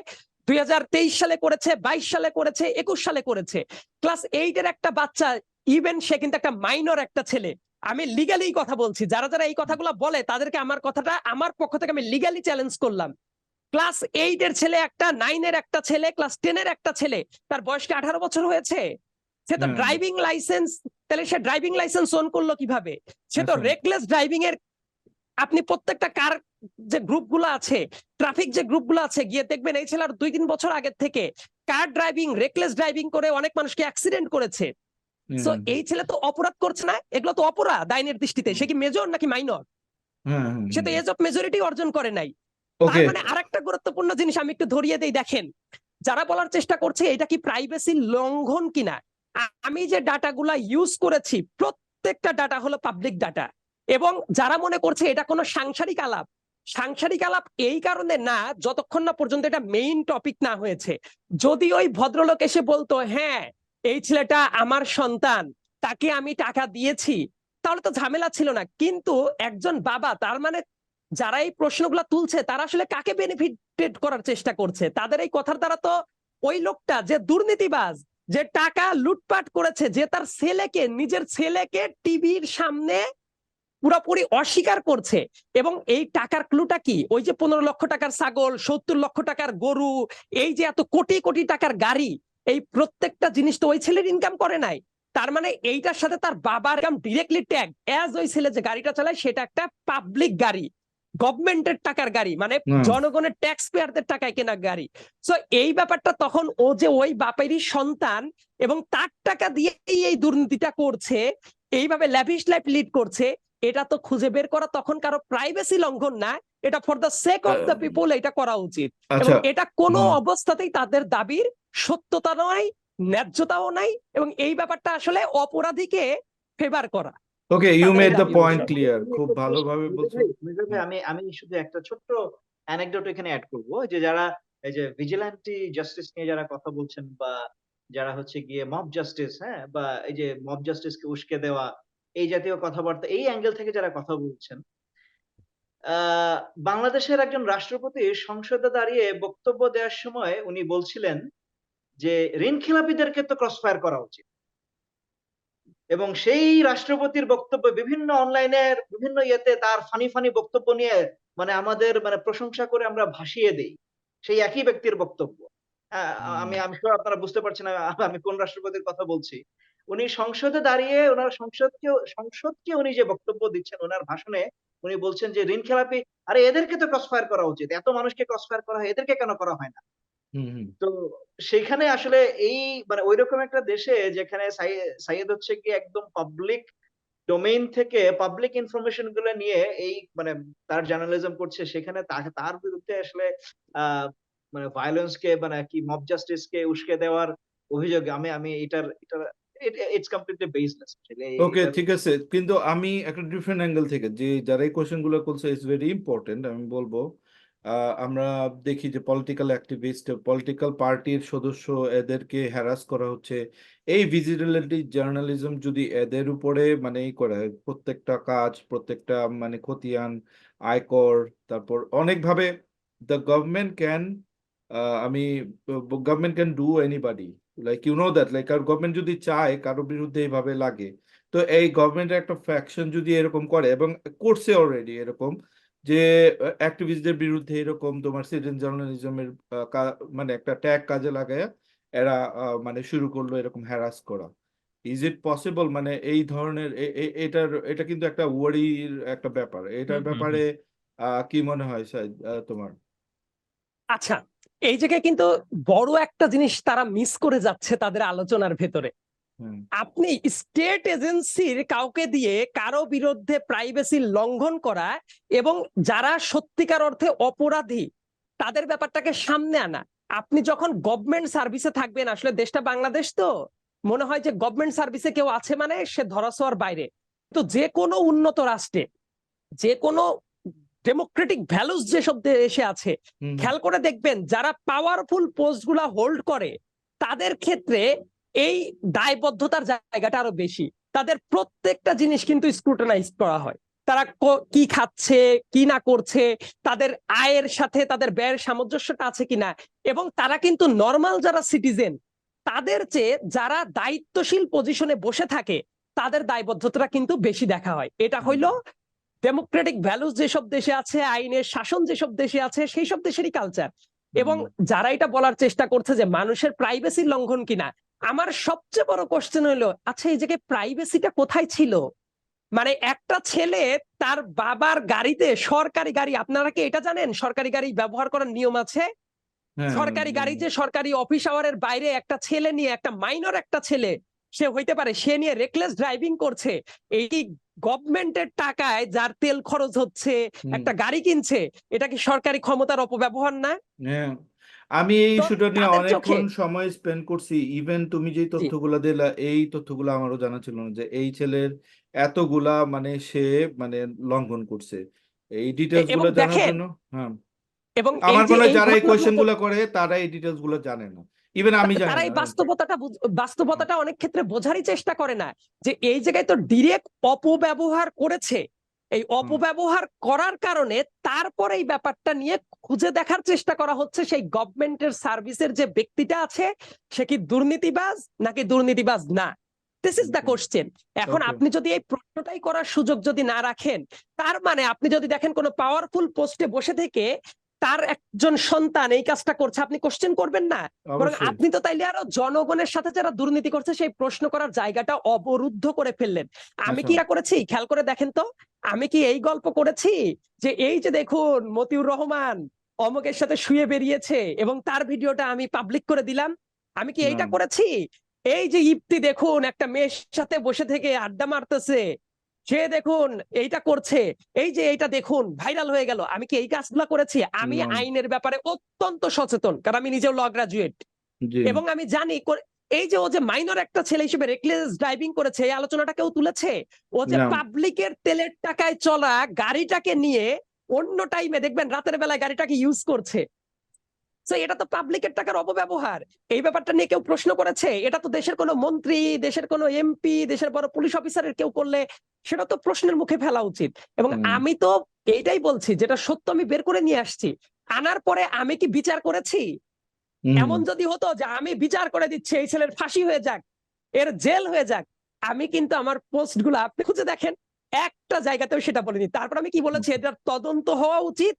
[SPEAKER 2] 2023 সালে করেছে, 22 সালে করেছে, 21 সালে করেছে। ক্লাস 8-এর একটা বাচ্চা, ইভেন সে কিন্তু একটা মাইনর একটা ছেলে। আমি লিগালি কথা বলছি, যারা যারা এই কথাগুলো বলে তাদেরকে আমার কথাটা আমার পক্ষ থেকে আমি লিগালি চ্যালেঞ্জ করলাম। ক্লাস 8-এর ছেলে একটা, 9-এর একটা ছেলে, ক্লাস 10-এর একটা ছেলে, তার বয়স কি 18 বছর হয়েছে? সে তো ড্রাইভিং লাইসেন্স, তাহলে সে ড্রাইভিং লাইসেন্স ওন করলো কিভাবে? সে তো রেকলেস ড্রাইভিং এর, আপনি প্রত্যেকটা কার যে গ্রুপগুলো আছে, ট্রাফিক যে গ্রুপগুলো আছে, গিয়ে দেখবেন এই ছেলের 2-3 বছর আগের থেকে কার ড্রাইভিং, রেকলেস ড্রাইভিং করে অনেক মানুষকে অ্যাক্সিডেন্ট করেছে। সো এই ছেলে তো অপরাধ করছে না, এগুলো তো অপরাধ আইনের দৃষ্টিতে। সে কি মেজর নাকি মাইনর? সে তো এজ অফ মেজরিটি অর্জন করে নাই। তার
[SPEAKER 4] ওকে।
[SPEAKER 2] মানে আরেকটা গুরুত্বপূর্ণ জিনিস আমি একটু ধরিয়ে দেই, দেখেন যারা বলার চেষ্টা করছে এটা কি প্রাইভেসি লঙ্ঘন কিনা, আমি যে ডাটাগুলা ইউজ করেছি প্রত্যেকটা ডাটা হলো পাবলিক ডাটা। এবং যারা মনে করছে এটা কোনো সাংসারিক আলাপ, সাংসারিক আলাপ এই কারণে না যতক্ষণ না পর্যন্ত এটা মেইন টপিক না হয়েছে। যদি ওই ভদ্রলোক এসে বলতো হ্যাঁ এই ছেলেটা আমার সন্তান, তাকে আমি টাকা দিয়েছি, তাহলে তো ঝামেলা ছিল না। কিন্তু একজন বাবা, তার মানে যারা এই প্রশ্নগুলো তুলছে তারা আসলে কাকে বেনিফিটেড করার চেষ্টা করছে? তাদের এই কথার দ্বারা তো ওই লোকটা যে দুর্নীতিবাজ, যে টাকা লুটপাট করেছে, যে তার ছেলেকে, নিজের ছেলেকে টিভির সামনে পুরোপুরি অস্বীকার করছে। এবং এই টাকার ক্লুটা কি? ওই যে 15 লক্ষ টাকার ছাগল, 70 লক্ষ টাকার গরু, এই যে এত কোটি কোটি টাকার গাড়ি, এই প্রত্যেকটা জিনিস তো ওই ছেলের ইনকাম করে নাই। তার মানে এইটার সাথে তার বাবার ইনকাম ডিরেক্টলি ট্যাগ, অ্যাজ ওই ছেলে যে গাড়িটা চালায় সেটা একটা পাবলিক গাড়ি, গভর্নমেন্টের টাকার গাড়ি, মানে জনগণের ট্যাক্স পেয়ারদের টাকায় কেনা গাড়ি। সো এই ব্যাপারটা তখন ও যে ওই বাপেরই সন্তান এবং তার টাকা দিয়েই এই দুর্নীতিটা করছে, এইভাবে ল্যাভিশ লাইফ লিড করছে, এটা তো খুঁজে বের করা তখন কারো প্রাইভেসি লঙ্ঘন না, এটা for the sake of the people এটা করা উচিত। এবং এটা কোনো অবস্থাতেই তাদের দাবির সত্যতা নয়, ন্যায্যতাও নাই, এবং এই ব্যাপারটা আসলে অপরাধীকে ফেভার করা।
[SPEAKER 4] ওকে, ইউ
[SPEAKER 2] তাদের এই
[SPEAKER 4] মেড দ্য
[SPEAKER 2] দাবি
[SPEAKER 4] পয়েন্ট
[SPEAKER 2] অনুসারে।
[SPEAKER 4] ক্লিয়ার, খুব ভালোভাবে বলছো।
[SPEAKER 1] মিজান ভাই, আমি শুধু একটা ছোট্ট অ্যানেকডোট এখানে অ্যাড করবো, যে যারা এই যে ভিজিল্যান্টি জাস্টিস নিয়ে যারা কথা বলছেন, বা যারা হচ্ছে গিয়ে মব জাস্টিস, হ্যাঁ, বা এই যে মব জাস্টিসকে উস্কে দেওয়া, এই জাতীয় কথাবার্তা, এই অ্যাঙ্গেল থেকে যারা কথা বলছেন, বাংলাদেশের একজন রাষ্ট্রপতি সংসদে দাঁড়িয়ে বক্তব্য দেওয়ার সময় উনি বলছিলেন যে ঋণ খেলাপিদেরকে তো ক্রসফায়ার করা উচিত। এবং সেই রাষ্ট্রপতির বক্তব্য বিভিন্ন অনলাইনের বিভিন্ন ইয়েতে তার ফানি ফানি বক্তব্য নিয়ে মানে আমাদের মানে প্রশংসা করে আমরা ভাসিয়ে দেই সেই একই ব্যক্তির বক্তব্য। আমি sure আপনারা বুঝতে পারছেন আমি কোন রাষ্ট্রপতির কথা বলছি। উনি সংসদে দাঁড়িয়ে উনার সংসদকে উনি যে বক্তব্য দিচ্ছেন উনার ভাষণে উনি বলছেন যে ঋণ খেলাপি, আরে এদেরকে তো ক্রসফায়ার করা উচিত। এত মানুষকে ক্রসফায়ার করা হয়, এদেরকে কেন করা হয় না?
[SPEAKER 4] হুম, হুম,
[SPEAKER 1] তো সেখানে আসলে এই মানে ঐরকম একটা দেশে যেখানে সাইয়েদ হচ্ছে গিয়ে একদম পাবলিক ডোমেইন থেকে পাবলিক ইনফরমেশন গুলো নিয়ে এই মানে তার জার্নালিজম করছে, সেখানে তার বিরুদ্ধে আসলে আ মানে ভায়োলেন্স কে মানে কি মব জাস্টিস কে উস্কে দেওয়ার অভিযোগ আমি আমি এটার ইটস কমপ্লিটলি বেসলেস আসলে
[SPEAKER 4] ওকে,
[SPEAKER 1] এটার।
[SPEAKER 4] ঠিক আছে, কিন্তু আমি একটা ডিফারেন্ট অ্যাঙ্গেল থেকে যে যারা এই কোয়েশ্চেন গুলো করছে ইটস ভেরি ইম্পর্টেন্ট আমি বলবো। আমরা দেখি যে পলিটিক্যাল অ্যাক্টিভিস্ট, পলিটিক্যাল পার্টির সদস্য, এদেরকে হ্যারাস করা হচ্ছে। এই ভিজিবিলিটি জার্নালিজম যদি এদের উপরে মানে ই করে, প্রত্যেকটা কাজ, প্রত্যেকটা মানে খতিয়ান, আয়কর, তারপর অনেকভাবে দ্য গভর্নমেন্ট ক্যান, আমি government can do anybody, like you know that, like আর গভর্নমেন্ট যদি চায় কারো বিরুদ্ধে এইভাবে লাগে, তো এই গভর্নমেন্টের একটা ফ্যাকশন যদি এরকম করে, এবং করছে অলরেডি এরকম, যে অ্যাক্টিভিস্টদের বিরুদ্ধে এরকম তোমার সিটিজেন জার্নালিজমের মানে একটা ট্যাগ কাজে লাগায় এরা মানে শুরু করলো এরকম হ্যারাস করা। ইজ ইট পসিবল, মানে এই ধরনের এটা কিন্তু একটা ওয়ারির একটা ব্যাপার, এটার
[SPEAKER 3] হুম হুম
[SPEAKER 4] ব্যাপারে
[SPEAKER 3] হুম
[SPEAKER 4] কি মনে হয় শাহিদ, তোমার?
[SPEAKER 2] আচ্ছা, এই জায়গায় কিন্তু বড় একটা জিনিস তারা মিস করে যাচ্ছে তাদের আলোচনার ভেতরে।
[SPEAKER 4] হুম,
[SPEAKER 2] আপনি স্টেট এজেন্সির কাউকে দিয়ে কারো বিরুদ্ধে প্রাইভেসি লঙ্ঘন করা এবং যারা সত্যিকার অর্থে অপরাধী তাদের ব্যাপারটাকে সামনে আনা। আপনি যখন গভর্নমেন্ট সার্ভিসে থাকবেন, আসলে দেশটা বাংলাদেশ তো মনে হয় যে গভর্নমেন্ট সার্ভিসে কেউ আছে মানে সে ধরাছোঁয়ার বাইরে। তো যে কোনো উন্নত রাষ্ট্রে, যে কোনো ডেমোক্রেটিক ভ্যালুস যেসব দেশে আছে,
[SPEAKER 4] হুম,
[SPEAKER 2] খেয়াল করে দেখবেন যারা পাওয়ারফুল পোস্ট গুলা হোল্ড করে তাদের ক্ষেত্রে এই দায়বদ্ধতার জায়গাটা আরো বেশি। তাদের প্রত্যেকটা জিনিস কিন্তু স্ক্রুটানাইজ করা হয়। তারা কি খাচ্ছে, কি না করছে, তাদের আয়ের সাথে তাদের ব্যয়ের সামঞ্জস্যটা আছে কিনা। এবং তারা কিন্তু নর্মাল যারা সিটিজেন তাদের চেয়ে যারা দায়িত্বশীল পজিশনে বসে থাকে তাদের দায়বদ্ধতাটা কিন্তু বেশি দেখা হয়। এটা হইলো ডেমোক্রেটিক ভ্যালুস যেসব দেশে আছে, আইনের শাসন যেসব দেশে আছে, সেই সব দেশেরই কালচার। এবং যারা এটা বলার চেষ্টা করছে যে মানুষের প্রাইভেসি লঙ্ঘন কিনা, আমার সবচেয়ে বড় কোশ্চেন হইলো, আচ্ছা এই জায়গায় প্রাইভেসিটা কোথায় ছিল? মানে একটা ছেলে তার বাবার গাড়িতে, সরকারি গাড়ি, আপনারা কি এটা জানেন সরকারি গাড়ি ব্যবহার করার নিয়ম আছে?
[SPEAKER 4] হ্যাঁ,
[SPEAKER 2] সরকারি গাড়ি যে সরকারি অফিস আওয়ারের বাইরে একটা ছেলে নিয়ে, একটা মাইনর একটা ছেলে সে হইতে পারে, সে নিয়ে রেকলেস ড্রাইভিং করছে, এই গভর্নমেন্টের টাকায় যার তেল খরচ হচ্ছে একটা গাড়ি কিনছে, এটা কি সরকারি ক্ষমতার অপব্যবহার না?
[SPEAKER 4] হ্যাঁ, আমি এই
[SPEAKER 2] তো
[SPEAKER 4] ইস্যুটা নিয়ে
[SPEAKER 2] তাদের চোখে,
[SPEAKER 4] অনেকক্ষণ সময় স্পেন্ড করছি। ইভেন তুমি যে
[SPEAKER 2] জি,
[SPEAKER 4] তথ্যগুলা দিলা, এই তথ্যগুলো আমারও জানা ছিল না যে এই ছেলের এতগুলা মানে সে মানে লঙ্ঘন করছে। এই ডিটেলস
[SPEAKER 2] এবং
[SPEAKER 4] গুলো জানার
[SPEAKER 2] দেখেন,
[SPEAKER 4] জন্য, হ্যাঁ,
[SPEAKER 2] এবং এই
[SPEAKER 4] আমার
[SPEAKER 2] যে
[SPEAKER 4] মনে হয়
[SPEAKER 2] এই
[SPEAKER 4] যারা এই কোয়েশ্চেন
[SPEAKER 2] ঘটনাগুলো
[SPEAKER 4] গুলো করে তারা এই ডিটেলস গুলো জানে না, ইভেন আমি জানি
[SPEAKER 2] তারা
[SPEAKER 4] না।
[SPEAKER 2] এই বাস্তবতাটা অনেক ক্ষেত্রে বোঝারই চেষ্টা করে না, যে এই জায়গায় তো ডিরেক্ট অপব্যবহার করেছে। এই
[SPEAKER 4] হুম,
[SPEAKER 2] অপব্যবহার করার কারণে তারপরে এই ব্যাপারটা নিয়ে খুঁজে দেখার চেষ্টা করা হচ্ছে সেই গভর্নমেন্টের সার্ভিসের যে ব্যক্তিটা আছে সে কি দুর্নীতিবাজ নাকি দুর্নীতিবাজ না। This is the question. এখন
[SPEAKER 4] ওকে,
[SPEAKER 2] আপনি যদি এই প্রশ্নটাই করার সুযোগ যদি না রাখেন, তার মানে আপনি যদি দেখেন কোনো পাওয়ারফুল পোস্টে বসে থেকে তার একজন সন্তান এই কাজটা করছে, আপনি কোশ্চেন করবেন না। বরং
[SPEAKER 4] অবশ্যই।
[SPEAKER 2] আপনি তো তাইলে আরো জনগণের সাথে যারা দুর্নীতি করছে সেই প্রশ্ন করার জায়গাটা অবরুদ্ধ করে ফেললেন। আমি
[SPEAKER 4] আচ্ছা,
[SPEAKER 2] কি করেছি খেয়াল করে দেখেন তো, আমি কি এই গল্প করেছি যে এই যে দেখুন মতিউর রহমান অমুকের সাথে শুয়ে বেরিয়েছে এবং তার ভিডিওটা আমি পাবলিক করে দিলাম? আমি কি
[SPEAKER 4] না,
[SPEAKER 2] এইটা করেছি? এই যে ইপ্তি দেখুন একটা মেয়ের সাথে বসে থেকে আড্ডা মারতেছে, সে দেখুন এইটা করছে, এই যে এইটা দেখুন ভাইরাল হয়ে গেল, আমি কি এই কাজগুলো করেছি? আমি
[SPEAKER 4] না,
[SPEAKER 2] আইনের ব্যাপারে অত্যন্ত সচেতন, কারণ আমি নিজেও ল গ্রাজুয়েট।
[SPEAKER 4] জি,
[SPEAKER 2] এবং আমি জানি এই যে ও যে মাইনর একটা ছেলে হিসেবে রেকলেস ড্রাইভিং করেছে, এই আলোচনাটা কেউ তুলেছে? ও যে
[SPEAKER 4] না,
[SPEAKER 2] পাবলিকের তেলের টাকায় চলা গাড়িটাকে নিয়ে অন্য টাইমে দেখবেন রাতের বেলায় গাড়িটাকে ইউজ করছে, তো এটা তো পাবলিকের টাকার অপব্যবহার। এই ব্যাপারটা নিয়ে কেউ প্রশ্ন করেছে? এটা তো দেশের কোনো মন্ত্রী, দেশের কোনো এমপি, দেশের বড় পুলিশ অফিসারের কেউ করলে সেটা তো প্রশ্নের মুখে ফেলা উচিত। এবং
[SPEAKER 4] হুম,
[SPEAKER 2] আমি তো এইটাই বলছি, যেটা সত্য আমি বের করে নিয়ে আসছি। আনার পরে আমি কি বিচার করেছি?
[SPEAKER 4] হুম,
[SPEAKER 2] এমন যদি হতো যে আমি বিচার করে দিচ্ছি এই ছেলের ফাঁসি হয়ে যাক, এর জেল হয়ে যাক, আমি কিন্তু আমার পোস্ট গুলো আপনি খুঁজে দেখেন একটা জায়গাতেও সেটা বলিনি। তারপর আমি কি বলেছি, এটার তদন্ত হওয়া উচিত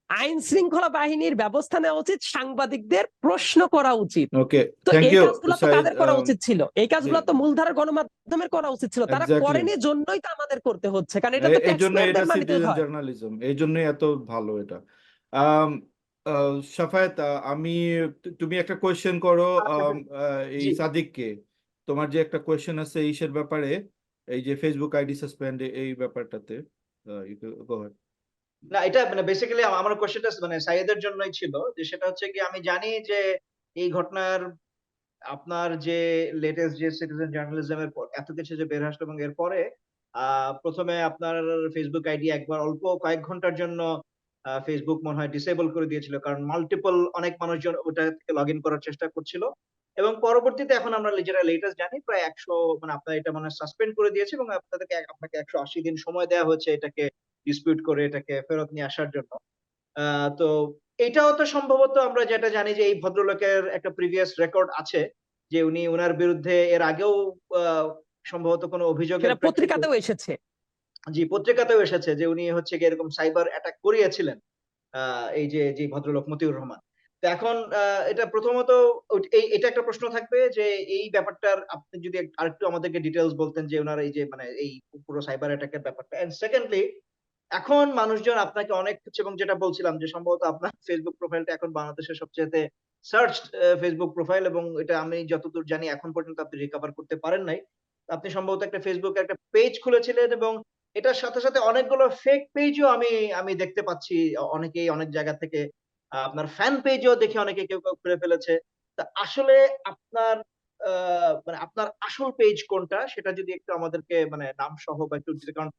[SPEAKER 2] আইন শৃঙ্খলা বাহিনীর ব্যবস্থা নেওয়া উচিত, সাংবাদিকদের প্রশ্ন করা উচিত।
[SPEAKER 4] ওকে,
[SPEAKER 2] তো
[SPEAKER 4] থ্যাংক
[SPEAKER 2] এই
[SPEAKER 4] ইউ
[SPEAKER 2] কাজগুলো তো
[SPEAKER 4] সাইদ।
[SPEAKER 2] কাদের করা উচিত ছিল? এই
[SPEAKER 4] জি,
[SPEAKER 2] কাজগুলো তো মূলধারার গণমাধ্যমের করা উচিত ছিল, তারা
[SPEAKER 4] এক্স্যাক্টলি।
[SPEAKER 2] করেনি জন্যই তো আমাদের করতে হচ্ছে, কারণ এটা তো
[SPEAKER 4] এই জন্য এটা
[SPEAKER 2] ট্যাক্সপেয়ারদের মানিতে
[SPEAKER 4] সিটিজেন
[SPEAKER 2] হয়।
[SPEAKER 4] জার্নালিজম, এই জন্যই এত ভালো এটা। আম, শাফায়েত, তুমি একটা কোয়েশ্চেন করো এই
[SPEAKER 1] জি,
[SPEAKER 4] সাদিককে। তোমার যে একটা কোয়েশ্চেন আছে ইসের ব্যাপারে, এই যে ফেসবুক আইডি সাসপেন্ড এই ব্যাপারটাতে। Go ahead.
[SPEAKER 1] না এটা মানে বেসিক্যালি আমার কোশ্চেনটা মানে সাইয়েদের জন্যই ছিল, যে সেটা হচ্ছে কি আমি জানি যে এই ঘটনার আপনার যে লেটেস্ট যে সিটিজেন জার্নালিজম এর পর এত কিছু যে বের আসলো এবং এরপরে প্রথমে আপনার ফেসবুক আইডি একবার অল্প কয়েক ঘন্টার জন্য ফেসবুক মনে হয় ডিসেবল করে দিয়েছিল, কারণ মাল্টিপল অনেক মানুষজন ওটা থেকে লগ ইন করার চেষ্টা করছিল। এবং পরবর্তীতে এখন আমরা যেটা লেটেস্ট জানি প্রায় 100 মানে আপনার এটা মানে সাসপেন্ড করে দিয়েছে এবং আপনাকে 180 দিন সময় দেওয়া হয়েছে এটাকে ডিসপিউট করে এটাকে ফেরত নিয়ে আসার জন্য। তো এটাও তো সম্ভবত আমরা যেটা জানি যে এই ভদ্রলোকের একটা প্রিভিয়াস রেকর্ড আছে, যে উনি উনার বিরুদ্ধে এর আগেও সম্ভবত কোনো অভিযোগের
[SPEAKER 2] সেটা
[SPEAKER 1] প্রেক্ষিতে
[SPEAKER 2] পত্রিকাতেও এসেছে।
[SPEAKER 1] জি পত্রিকাতেও এসেছে যে উনি হচ্ছে গিয়ে এরকম সাইবার অ্যাটাক করিয়েছিলেন এই যে ভদ্রলোক মতিউর রহমান। তো এখন এটা প্রথমত এটা একটা প্রশ্ন থাকবে যে এই ব্যাপারটার আপনি যদি আরেকটু আমাদেরকে ডিটেইলস বলতেন যে উনার এই যে মানে এই পুরো সাইবার অ্যাটাকের ব্যাপারটা। এন্ড সেকেন্ডলি এখন মানুষজন আপনাকে অনেক কিছু, এবং যেটা বলছিলাম যে সম্ভবত আপনার ফেসবুক প্রোফাইলটা এখন বাংলাদেশের সবচেয়ে সার্চড ফেসবুক প্রোফাইল, এবং এটা আমি যতদূর জানি এখন পর্যন্ত আপনি রিকভার করতে পারেন নাই। আপনি সম্ভবত একটা ফেসবুকে একটা পেজ খুলেছিলেন এবং এটার সাথে সাথে অনেকগুলো ফেক পেজও আমি আমি দেখতে পাচ্ছি। অনেকেই অনেক জায়গা থেকে আপনার ফ্যান পেজও দেখে অনেকে কেউ খুলে ফেলেছে। তা আসলে আপনার মানে আপনার আসল পেজ কোনটা সেটা যদি একটু আমাদেরকে মানে নাম সহ বা একটু যদি, কারণ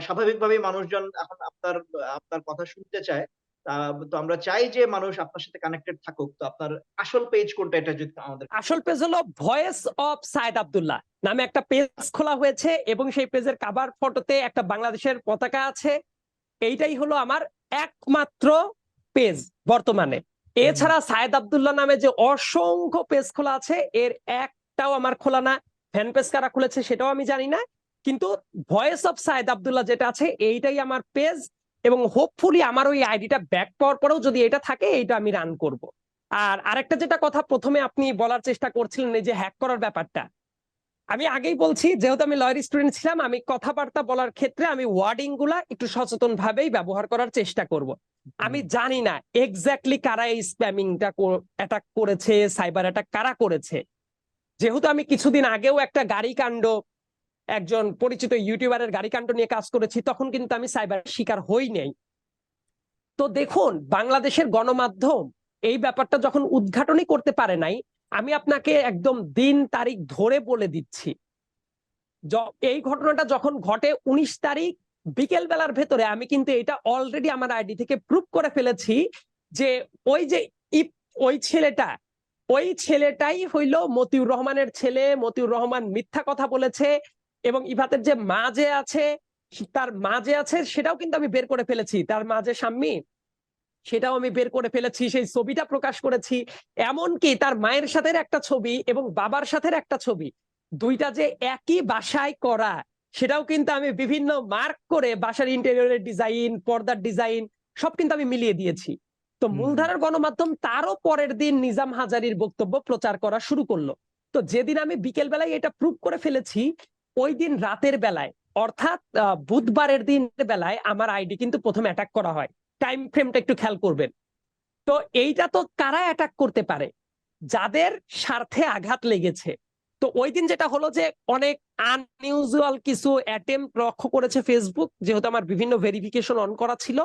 [SPEAKER 1] স্বাভাবিকভাবেই মানুষজন এখন আপনার আপনার কথা শুনতে চায়। তো আমরা চাই যে মানুষ আপনার সাথে কানেক্টেড থাকুক। তো আপনার আসল পেজ কোনটা এটা যদি আমাদের
[SPEAKER 2] আসল পেজ হলো ভয়েস অফ সাইদ আব্দুল্লাহ নামে একটা পেজ খোলা হয়েছে এবং সেই পেজের কভার ফটোতে একটা বাংলাদেশের পতাকা আছে। এইটাই হলো আমার একমাত্র পেজ বর্তমানে। এছাড়া সাইদ আব্দুল্লাহ নামে যে অসংখ্য পেজ খোলা আছে এর একটাও আমার খোলা না। ফ্যান পেজ কারা খুলেছে সেটাও আমি জানি না, কিন্তু ভয়েস অফ সাইদ আব্দুল্লাহ যেটা আছে এইটাই আমার পেজ, এবং হোপফুলি আমার ওই আইডিটা ব্যাক পাওয়ার পরেও যদি এটা থাকে এইটা আমি রান করব। আর আরেকটা যেটা কথা প্রথমে আপনি বলার চেষ্টা করছিলেন এই যে হ্যাক করার ব্যাপারটা, আমি আগেই বলছি যেহেতু আমি লয়ার স্টুডেন্ট ছিলাম, আমি কথাবার্তা বলার ক্ষেত্রে আমি ওয়ার্ডিং গুলা একটু সচেতন ভাবেই ব্যবহার করার চেষ্টা করব। আমি জানি না এক্স্যাক্টলি কারা এই স্প্যামিংটা অ্যাটাক করেছে, সাইবার অ্যাটাক কারা করেছে। যেহেতু আমি কিছুদিন আগেও একটা গাড়ি কাণ্ড, একজন পরিচিত ইউটিউবারের গাড়ি কাণ্ড নিয়ে কাজ করেছি, তখন কিন্তু আমি সাইবার শিকার হই নাই। তো দেখুন, বাংলাদেশের গণমাধ্যম এই ব্যাপারটা যখন উদ্ঘাটনই করতে পারে নাই, আমি আপনাকে একদম দিন তারিখ ধরে বলে দিচ্ছি, এই ঘটনাটা যখন ঘটে 19 তারিখ বিকেল বেলার ভেতরে আমি কিন্তু এটা অলরেডি আমার আইডি থেকে প্রুভ করে ফেলেছি যে ওই যে ওই ছেলেটাই হইল মতিউর রহমানের ছেলে। মতিউর রহমান মিথ্যা কথা বলেছে এবং ইভাতের যে মা যে আছে, তার মা যে আছে সেটাও কিন্তু আমি বের করে ফেলেছি, তার মা যে শাম্মী সেটাও আমি বের করে ফেলেছি, সেই ছবিটা প্রকাশ করেছি। এমনকি তার মায়ের সাথে একটা ছবি এবং বাবার সাথে একটা ছবি, দুইটা যে একই বাসায় করা সেটাও কিন্তু আমি বিভিন্ন মার্ক করে বাসার ইন্টেরিয়রের ডিজাইন, পর্দার ডিজাইন সব কিন্তু আমি মিলিয়ে দিয়েছি। তো মূলধারার গণমাধ্যম তারও পরের দিন নিজাম হাজারীর বক্তব্য প্রচার করা শুরু করলো। তো যেদিন আমি বিকেল বেলায় এটা প্রুভ করে ফেলেছি, ওই দিন রাতের বেলায় অর্থাৎ বুধবারের দিন বেলায় আমার আইডি কিন্তু প্রথম অ্যাটাক করা হয়। টাইম ফ্রেমটা একটু খেয়াল করবেন। তো এইটা তো কারা অ্যাটাক করতে পারে? যাদের স্বার্থে আঘাত লেগেছে। তো ওই দিন যেটা হলো যে অনেক আনইউজুয়াল কিছু অ্যাটেম্প্ট লক্ষ্য করেছে ফেসবুক, যেহেতু আমার বিভিন্ন ভেরিফিকেশন অন করা ছিল।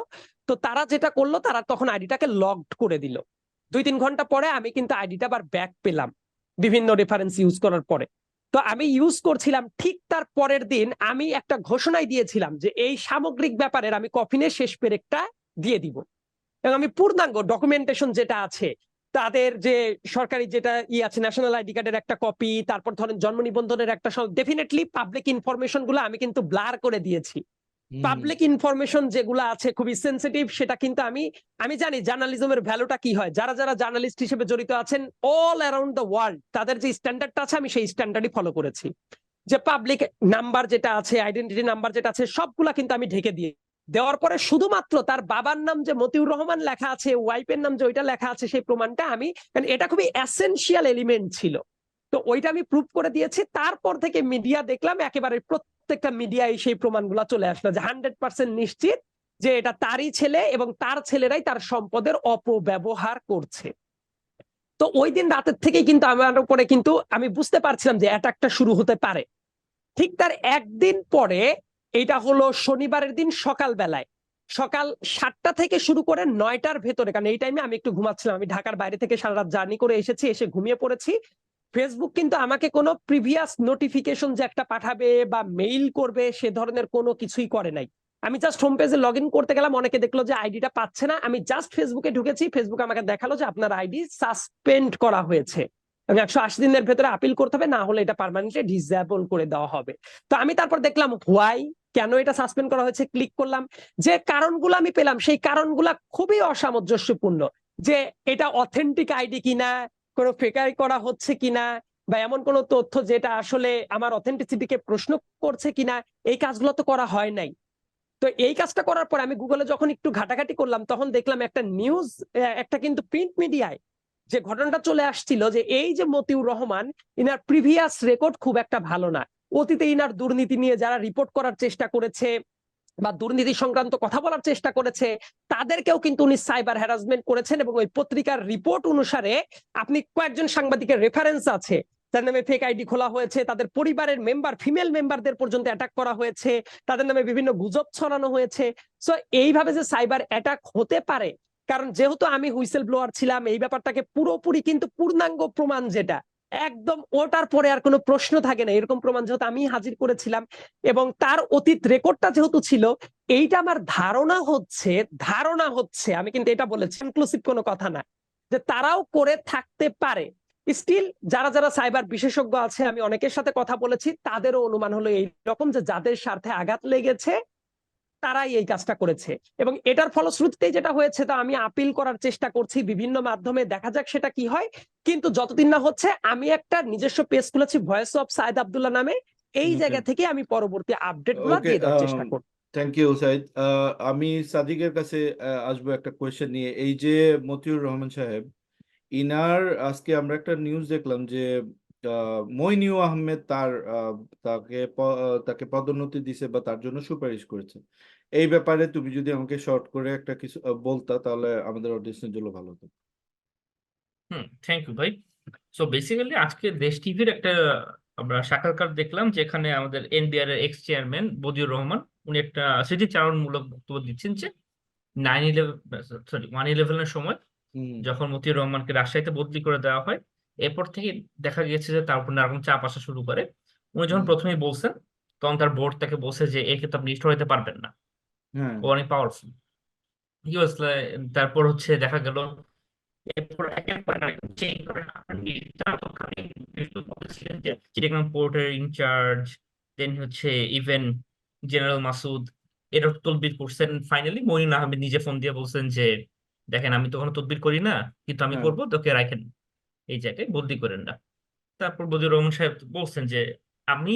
[SPEAKER 2] তো তারা যেটা করলো, তারা তখন আইডিটাকে লকড করে দিল। 2-3 ঘন্টা পরে আমি কিন্তু আইডিটা আবার ব্যাক পেলাম বিভিন্ন রেফারেন্স ইউজ করার পরে। তো আমি ইউজ করছিলাম, ঠিক তার পরের দিন আমি একটা ঘোষণাই দিয়েছিলাম যে এই সামগ্রিক ব্যাপারের আমি কফিনের শেষ পেরেকটা দিয়ে দিব, এবং আমি পূর্ণাঙ্গ ডকুমেন্টেশন যেটা আছে, তাদের যে সরকারি যেটা আছে ন্যাশনাল আইডি কার্ডের একটা কপি, তারপর ধরেন জন্ম নিবন্ধনের একটা, ডেফিনেটলি পাবলিক ইনফরমেশন গুলো আমি কিন্তু ব্লার করে দিয়েছি। পাবলিক ইনফরমেশন যেগুলো আছে খুবই সেন্সিটিভ, সেটা কিন্তু আমি জানি জার্নালিজমের ভ্যালুটা কি হয়। যারা যারা জার্নালিস্ট হিসেবে জড়িত আছেন অল অ্যারাউন্ড দ্য ওয়ার্ল্ড, তাদের যে স্ট্যান্ডার্ডটা আছে আমি সেই স্ট্যান্ডার্ডই ফলো করেছি। যে পাবলিক নাম্বার যেটা আছে, আইডেন্টিটি নাম্বার যেটা আছে, সবগুলা কিন্তু আমি ঢেকে দিয়ে দেওয়ার পরে শুধুমাত্র তার বাবার নাম যে মতিউর রহমান লেখা আছে, ওয়াইফের নাম যে ওইটা লেখা আছে, সেই প্রমাণটা আমি, কারণ এটা খুবই এসেনশিয়াল এলিমেন্ট ছিল, তো ওইটা আমি প্রুভ করে দিয়েছি। তারপর থেকে মিডিয়া দেখলাম একেবারে প্রত্যেকটা মিডিয়ায় সেই প্রমাণগুলো চলে আসলো যে 100% নিশ্চিত যে এটা তারই ছেলে এবং তার ছেলেরাই তার সম্পদের অপব্যবহার করছে। তো ওই দিন রাতের থেকেই কিন্তু আমার উপরে কিন্তু আমি বুঝতে পারছিলাম যে অ্যাটাকটা শুরু হতে পারে। ঠিক তার একদিন পরে, এটা হলো শনিবারের দিন সকালবেলায়, সকাল 7টা থেকে শুরু করে 9টার ভেতরে, কারণ এই টাইমে আমি একটু ঘুমাচ্ছিলাম, আমি ঢাকার বাইরে থেকে সারা রাত জার্নি করে এসেছি, এসে ঘুমিয়ে পড়েছি। ফেসবুক কিন্তু আমাকে কোনো প্রিভিয়াস নোটিফিকেশন যে একটা পাঠাবে বা মেইল করবে সে ধরনের কোনো কিছুই করে নাই। আমি জাস্ট হোম পেজে লগ ইন করতে গেলাম, অনেকে দেখলো যে আইডিটা পাচ্ছে না, আমি জাস্ট ফেসবুকে ঢুকেছি, ফেসবুক আমাকে দেখালো যে আপনার আইডি সাসপেন্ড করা হয়েছে এবং 180 দিনের ভেতরে আপিল করতে হবে, না হলে এটা পার্মানেন্টলি ডিসেবল করে দেওয়া হবে। তো আমি তারপর দেখলাম হোয়াই, কেন এটা সাসপেন্ড করা হয়েছে, ক্লিক করলাম, যে কারণগুলো আমি পেলাম সেই কারণগুলো খুবই অসামঞ্জস্যপূর্ণ, যে এটা অথেন্টিক আইডি কিনা, কোনো ফেকাই করা হচ্ছে কিনা, বা এমন কোনো তথ্য যেটা আসলে আমার অথেন্টিসিটিকে প্রশ্ন করছে কিনা, এই কাজগুলো তো করা হয় নাই। তো এই কাজটা করার পর আমি গুগলে যখন একটু ঘাটাঘাটি করলাম, তখন দেখলাম একটা নিউজ, একটা কিন্তু প্রিন্ট মিডিয়ায় যে ঘটনাটা চলে আসছিল যে এই যে মতিউর রহমান, ইনার প্রিভিয়াস রেকর্ড খুব একটা ভালো না, অতীতে ইনার দুর্নীতি নিয়ে যারা রিপোর্ট করার চেষ্টা করেছে বা দুর্নীতি সংক্রান্ত কথা বলার চেষ্টা করেছে, তাদেরকেও কিন্তু উনি সাইবার হ্যারাসমেন্ট করেছেন। এবং ওই পত্রিকার রিপোর্ট অনুসারে আপনি কয়েকজন সাংবাদিকের রেফারেন্স আছে তার নামে ফেক আইডি খোলা হয়েছে, তাদের পরিবারের মেম্বার, ফিমেল মেম্বারদের পর্যন্ত অ্যাটাক করা হয়েছে, তাদের নামে বিভিন্ন গুজব ছড়ানো হয়েছে। সো এইভাবে যে সাইবার অ্যাটাক হতে পারে, কারণ যেহেতু আমি হুইসেল ব্লোয়ার ছিলাম, এই ব্যাপারটাকে পুরোপুরি কিন্তু পূর্ণাঙ্গ প্রমাণ যেটা একদম ওটার পরে আর কোনো প্রশ্ন থাকে না, এরকম প্রমাণ যেহেতু আমি হাজির করেছিলাম এবং তার অতীত রেকর্ডটা যেহেতু ছিল, এইটা আমার ধারণা হচ্ছে, আমি কিন্তু এটা বলেছি, ইনক্লুসিভ কোনো কথা না, যে তারাও করে থাকতে পারে। স্টিল যারা যারা সাইবার বিশেষজ্ঞ আছে, আমি অনেকের সাথে কথা বলেছি, তাদেরও অনুমান হলো এইরকম যে যাদের স্বার্থে আঘাত লেগেছে তারাই এই কাজটা করেছে। এবং এটার ফলশ্রুতিতে যেটা হয়েছে, তা আমি আপিল করার চেষ্টা করছি বিভিন্ন মাধ্যমে, দেখা যাক সেটা কি হয়। কিন্তু যতদিন না হচ্ছে, আমি একটা নিজস্ব পেজ খুলেছি ভয়েস অফ সাইদ আব্দুল্লাহ নামে, এই জায়গা থেকে আমি পরবর্তী আপডেট গুলো
[SPEAKER 4] ওকে,
[SPEAKER 2] দিয়ে দেওয়ার চেষ্টা করব।
[SPEAKER 4] Thank you Saeed. আমি সাদিকের কাছে আসবো একটা কোয়েশ্চেন নিয়ে। এই যে মতিউর রহমান সাহেব, ইনার আজকে আমরা একটা নিউজ দেখলাম যে মইনিউ আহমেদ তাকে পদোন্নতি দিছে বা তার জন্য সুপারিশ করেছে। এই ব্যাপারে তুমি যদি আমাকে শর্ট করে একটা কিছু বলতা, তাহলে আমাদের অডিয়েন্সের জন্য ভালো হতো।
[SPEAKER 3] থ্যাংক ইউ ভাই। সো বেসিক্যালি আজকে দেশ টিভির একটা আমরা সাক্ষাৎকার দেখলাম, যেখানে আমাদের এনবিআর এর এক্স চেয়ারম্যান বদিউর রহমান উনি একটা স্মৃতিচারণমূলক বক্তব্য দিচ্ছেন যে 1/11 সময় যখন মতিউর রহমানকে রাজশাহীতে বদলি করে দেওয়া হয়, এরপর থেকে দেখা গিয়েছে যে তার উপর নানা চাপ আসা শুরু করে। উনি যখন প্রথমেই বলছেন, তখন তার বোর্ড তাকে বলছে যে একে তো আপনি রিস্টোর হতে পারবেন না,
[SPEAKER 4] হ্যাঁ,
[SPEAKER 3] ও অনেক পাওয়ারফুল। তারপর হচ্ছে দেখা গেল এরপর একের পর এক চেঞ্জ করেন। আপনি তৎকালীন বলছিলেন যে চিটাগাং পোর্টের ইনচার্জ, দেন হচ্ছে ইভেন জেনারেল মাসুদ, এরা তদবির করছেন। ফাইনালি মঈনুল আহমেদ নিজে ফোন দিয়ে বলছেন যে দেখেন আমি তো কোনো তদবির করি না, কিন্তু আমি
[SPEAKER 4] হ্যাঁ,
[SPEAKER 3] করবো, তোকে রাখেন এই জায়গায়, বদলি করেন না। তারপর বদিউর রহমান সাহেব বলছেন যে আমি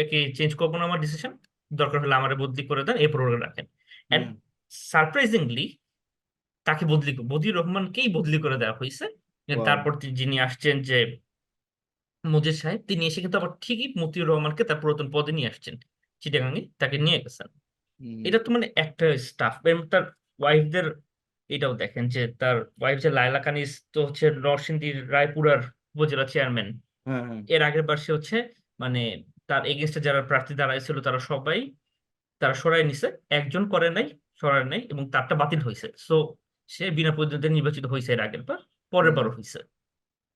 [SPEAKER 3] একে চেঞ্জ করবো না, আমার ডিসিশন, দরকার হলে আমার বদলি করে দেন, এরপর ওরা রাখেন। অ্যান্ড
[SPEAKER 4] হ্যাঁ,
[SPEAKER 3] সারপ্রাইজিংলি তাকে বদিউর রহমানকেই বদলি করে দেওয়া হয়েছে।
[SPEAKER 4] wow,
[SPEAKER 3] তারপর যিনি আসছেন যে মজিদ সাহেব, তিনি এসে কিন্তু আবার ঠিকই মতিউর রহমানকে তার পুরাতন পদে নিয়ে আসছেন, চিটাগাঙে তাকে নিয়ে গেছেন। এটা তো মানে একটা স্টাফ। তার ওয়াইফদের এটাও দেখেন যে তার ওয়াইফ যে লায়লা কানিজ, তো হচ্ছে নরসিংদী রায়পুরার উপজেলা চেয়ারম্যান।
[SPEAKER 4] হ্যাঁ, হ্যাঁ,
[SPEAKER 3] এর আগের বার সে হচ্ছে মানে তার এগেনস্টে যারা প্রার্থী দাঁড়াইছিল তারা সবাই তারা সরাই নিছে, একজন করে নাই, সরাই নাই, এবং তারটা বাতিল হয়েছে। সো সে বিনা প্রতিদ্বন্দ্বিতায় নির্বাচিত হয়েছে এর আগের বার, পরের বারও হয়েছে।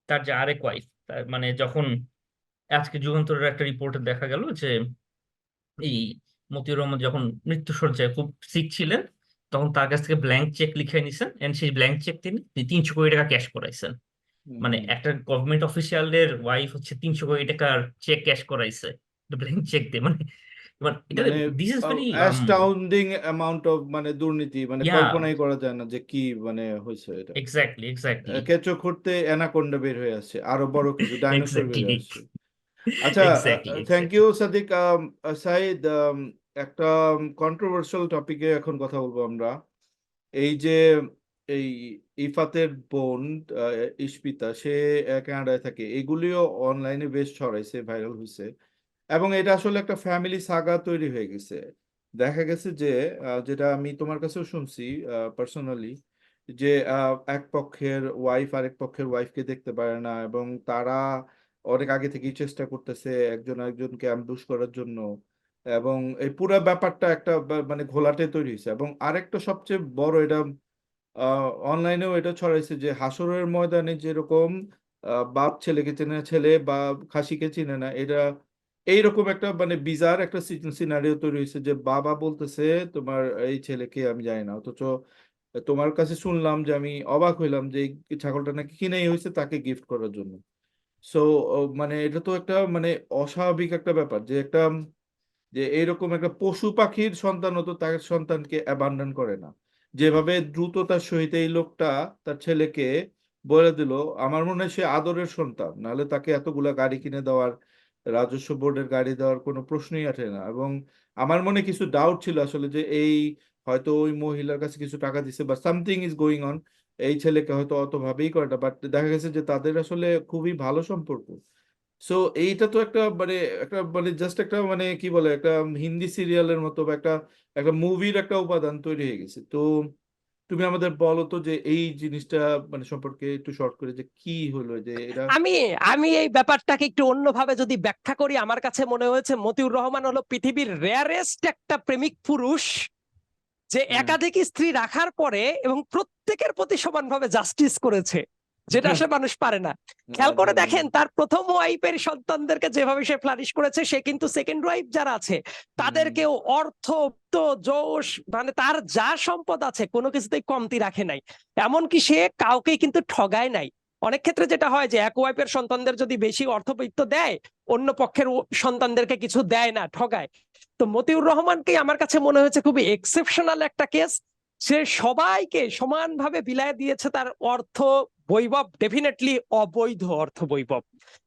[SPEAKER 3] তার যে আরেক ওয়াইফ, মানে যখন আজকে যুগান্তরের একটা রিপোর্টে দেখা গেল যে এই মতিউর রহমান যখন মৃত্যুশয্যায় খুব সিক ছিলেন, তখন তার কাছ থেকে ব্ল্যাঙ্ক চেক লিখে নিছেন, এন্ড সেই ব্ল্যাঙ্ক চেক তিনি 300 কোটি টাকা ক্যাশ করাইছেন। মানে একটা গভর্নমেন্ট অফিসিয়ালের ওয়াইফ হচ্ছে 300 কোটি টাকার চেক ক্যাশ করাইছে ব্ল্যাঙ্ক চেক দিয়ে। মানে এটা
[SPEAKER 4] মানে
[SPEAKER 3] this is very
[SPEAKER 4] astounding amount of মানে দুর্নীতি, মানে
[SPEAKER 3] ইয়া
[SPEAKER 4] কল্পনাই করা যায় না যে কি মানে হয়েছে এটা।
[SPEAKER 3] এক্স্যাক্টলি
[SPEAKER 4] কেঁচো খুঁড়তে অ্যানাকোন্ডা বের হয়ে আসছে, আরো বড় কিছু ডাইনোসর বের
[SPEAKER 3] এক্স্যাক্টলি
[SPEAKER 4] হয়ে আসছে। আচ্ছা, thank
[SPEAKER 3] exactly
[SPEAKER 4] you Sadiq. Saeed, একটা কন্ট্রোভার্সিয়াল টপিকে এখন কথা বলবো আমরা। এই যে এই ইফাতের বোন ইশপিতা, সে কানাডায় থাকে, এগুলিও অনলাইনে বেশ ছড়াইছে, ভাইরাল হয়েছে, এবং এটা আসলে একটা ফ্যামিলি সাগা তৈরি হয়ে গেছে। দেখা গেছে যে যেটা আমি তোমার কাছেও শুনছি পার্সোনালি, যে এক পক্ষের ওয়াইফ আরেক পক্ষের ওয়াইফকে দেখতে পারে না, এবং তারা অনেক আগে থেকেই চেষ্টা করতেছে একজন আরেকজনকে অ্যাম্বুশ করার জন্য, এবং এই পুরো ব্যাপারটা একটা মানে ঘোলাটে তৈরি হয়েছে। এবং আরেকটা সবচেয়ে বড়, এটা অনলাইনেও এটা ছড়াইছে, যে হাসরের ময়দানে যেরকম বাপ ছেলেকে চেনে না, ছেলে বা খাসিকে চিনে না, এটা এইরকম একটা মানে বিজার একটা সিনারিও তৈরি হয়েছে, যে বাবা বলতেছে তোমার এই ছেলেকে আমি জানি না, অথচ তোমার কাছে শুনলাম, যে আমি অবাক হইলাম যে এই ছাগলটা নাকি কিনেই হয়েছে তাকে গিফট করার জন্য। সো মানে এটা তো একটা মানে অস্বাভাবিক একটা ব্যাপার, যে একটা যে এইরকম একটা পশু পাখির সন্তান হতো, তার সন্তানকে অ্যাবান্ডন করে না, যেভাবে দ্রুততার সহিত এই লোকটা তার ছেলেকে বলে দিল। আমার মনে হয় সে আদরের সন্তান, নাহলে তাকে এতগুলা গাড়ি কিনে দেওয়ার, রাজস্ব বোর্ডের গাড়ি দেওয়ার কোনো প্রশ্নই আসে না। এবং আমার মনে কিছু ডাউট ছিল আসলে, যে এই হয়তো ওই মহিলার কাছে কিছু টাকা দিছে বা সামথিং ইজ গোয়িং অন, এই ছেলেকে হয়তো অত ভাবেই করে না, বাট দেখা গেছে যে তাদের আসলে খুবই ভালো সম্পর্ক। সো এইটা তো একটা মানে জাস্ট একটা মানে কি বলে, একটা হিন্দি সিরিয়ালের মতো বা একটা একটা মুভির একটা উপাদান তৈরি হয়ে গেছে। তো তুমি আমাদের বলো তো যে এই জিনিসটা মানে সম্পর্কে একটু শর্ট করে, যে কি হলো যে এটা।
[SPEAKER 2] আমি আমি এই ব্যাপারটাকে একটু অন্যভাবে যদি ব্যাখ্যা করি, আমার কাছে মনে হয়েছে মতিউর রহমান হলো পৃথিবীর রেয়ারেস্ট একটা প্রেমিক পুরুষ, যে
[SPEAKER 4] হ্যাঁ।
[SPEAKER 2] একাধিক স্ত্রী রাখার পরে এবং প্রত্যেকের প্রতি সমানভাবে জাস্টিস করেছে, যেটা আসলে মানুষ পারে না। খেয়াল করে দেখেন, তার প্রথম ওয়াইফের সন্তানদেরকে যেভাবে সে ফ্লারিশ করেছে, সে কিন্তু সেকেন্ড ওয়াইফ যারা আছে তাদেরকেও অর্থ, তো যশ, মানে তার যা সম্পদ আছে কোনো কিছুতেই কমতি রাখে নাই। এমনকি সে কাউকেই কিন্তু ঠগায় নাই। অনেক ক্ষেত্রে যেটা হয় যে এক ওয়াইফের সন্তানদের যদি বেশি অর্থবিত্ত দেয়, অন্য পক্ষের সন্তানদেরকে কিছু দেয় না, ঠগায়। তো মতিউর রহমানকে আমার কাছে মনে হয়েছে খুবই এক্সেপশনাল একটা কেস। সে সবাইকে সমানভাবে বিলায় দিয়েছে তার অর্থ বৈভব, ডেফিনেটলি অবৈধ অর্থ বৈভব।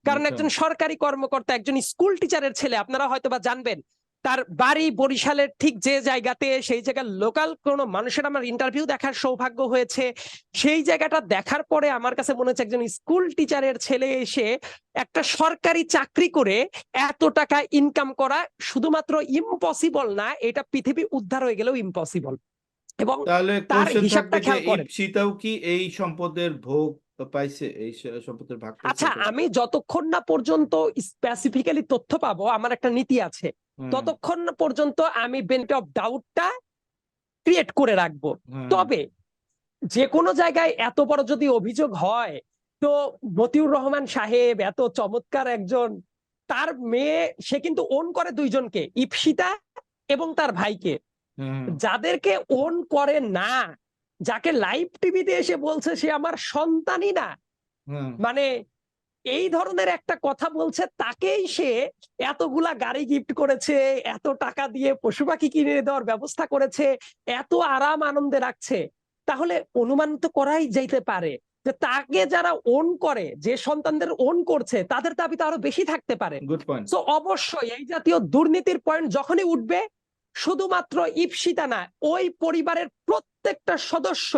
[SPEAKER 2] কারণ
[SPEAKER 4] আচ্ছা।
[SPEAKER 2] একজন সরকারি কর্মকর্তা, একজন স্কুল টিচারের ছেলে, আপনারা হয়তোবা জানবেন তার বাড়ি বরিশালের ঠিক যে জায়গাতে, সেই জায়গার লোকাল কোন মানুষের আমার ইন্টারভিউ দেখার সৌভাগ্য হয়েছে। সেই জায়গাটা দেখার পরে আমার কাছে মনে হচ্ছে একজন স্কুল টিচারের ছেলে এসে একটা সরকারি চাকরি করে এত টাকা ইনকাম করা শুধুমাত্র ইম্পসিবল না, এটা পৃথিবী উদ্ধার হয়ে গেলেও ইম্পসিবল। এবং
[SPEAKER 4] তাহলে
[SPEAKER 2] তার
[SPEAKER 4] কোশ্চেন থাকবে
[SPEAKER 2] হিসাবটা
[SPEAKER 4] যে
[SPEAKER 2] খেয়াল করেন।
[SPEAKER 4] ইপসিতাও কি এই সম্পদের ভোগ পাইছে, এই সম্পদের ভাগ পাইছে
[SPEAKER 2] আচ্ছা,
[SPEAKER 4] তো?
[SPEAKER 2] আমি যতক্ষণ না পর্যন্ত স্পেসিফিক্যালি তথ্য পাবো, আমার একটা নীতি আছে,
[SPEAKER 4] হ্যাঁ।
[SPEAKER 2] ততক্ষণ না পর্যন্ত আমি বেনিফিট অফ ডাউটটা ক্রিয়েট করে রাখবো।
[SPEAKER 4] হ্যাঁ।
[SPEAKER 2] তবে যে কোনো জায়গায় এত বড় যদি অভিযোগ হয়, তো মতিউর রহমান সাহেব এত চমৎকার একজন, তার মেয়ে, সে কিন্তু ওন করে দুইজনকে, ইপসিতা এবং তার ভাইকে।
[SPEAKER 4] হ্যাঁ।
[SPEAKER 2] যাদেরকে ওন করে না, যাকে লাইভ টিভিতে এসে বলছে সে আমার সন্তানই না,
[SPEAKER 4] হ্যাঁ।
[SPEAKER 2] মানে এই ধরনের একটা কথা বলছে, তাকেই সে এতগুলা গাড়ি গিফট করেছে, এত টাকা দিয়ে পশু পাখি কিনে দেওয়ার ব্যবস্থা করেছে, এত আরাম আনন্দে রাখছে। তাহলে অনুমান তো করাই যাইতে পারে যে তাকে যারা ওন করে, যে সন্তানদের ওন করছে, তাদের দাবি তো আরো বেশি থাকতে পারে।
[SPEAKER 4] Good point.
[SPEAKER 2] তো অবশ্যই এই জাতীয় দুর্নীতির পয়েন্ট যখনই উঠবে, শুধুমাত্র ইপসিতা না, ওই পরিবারের প্রত্যেকটা সদস্য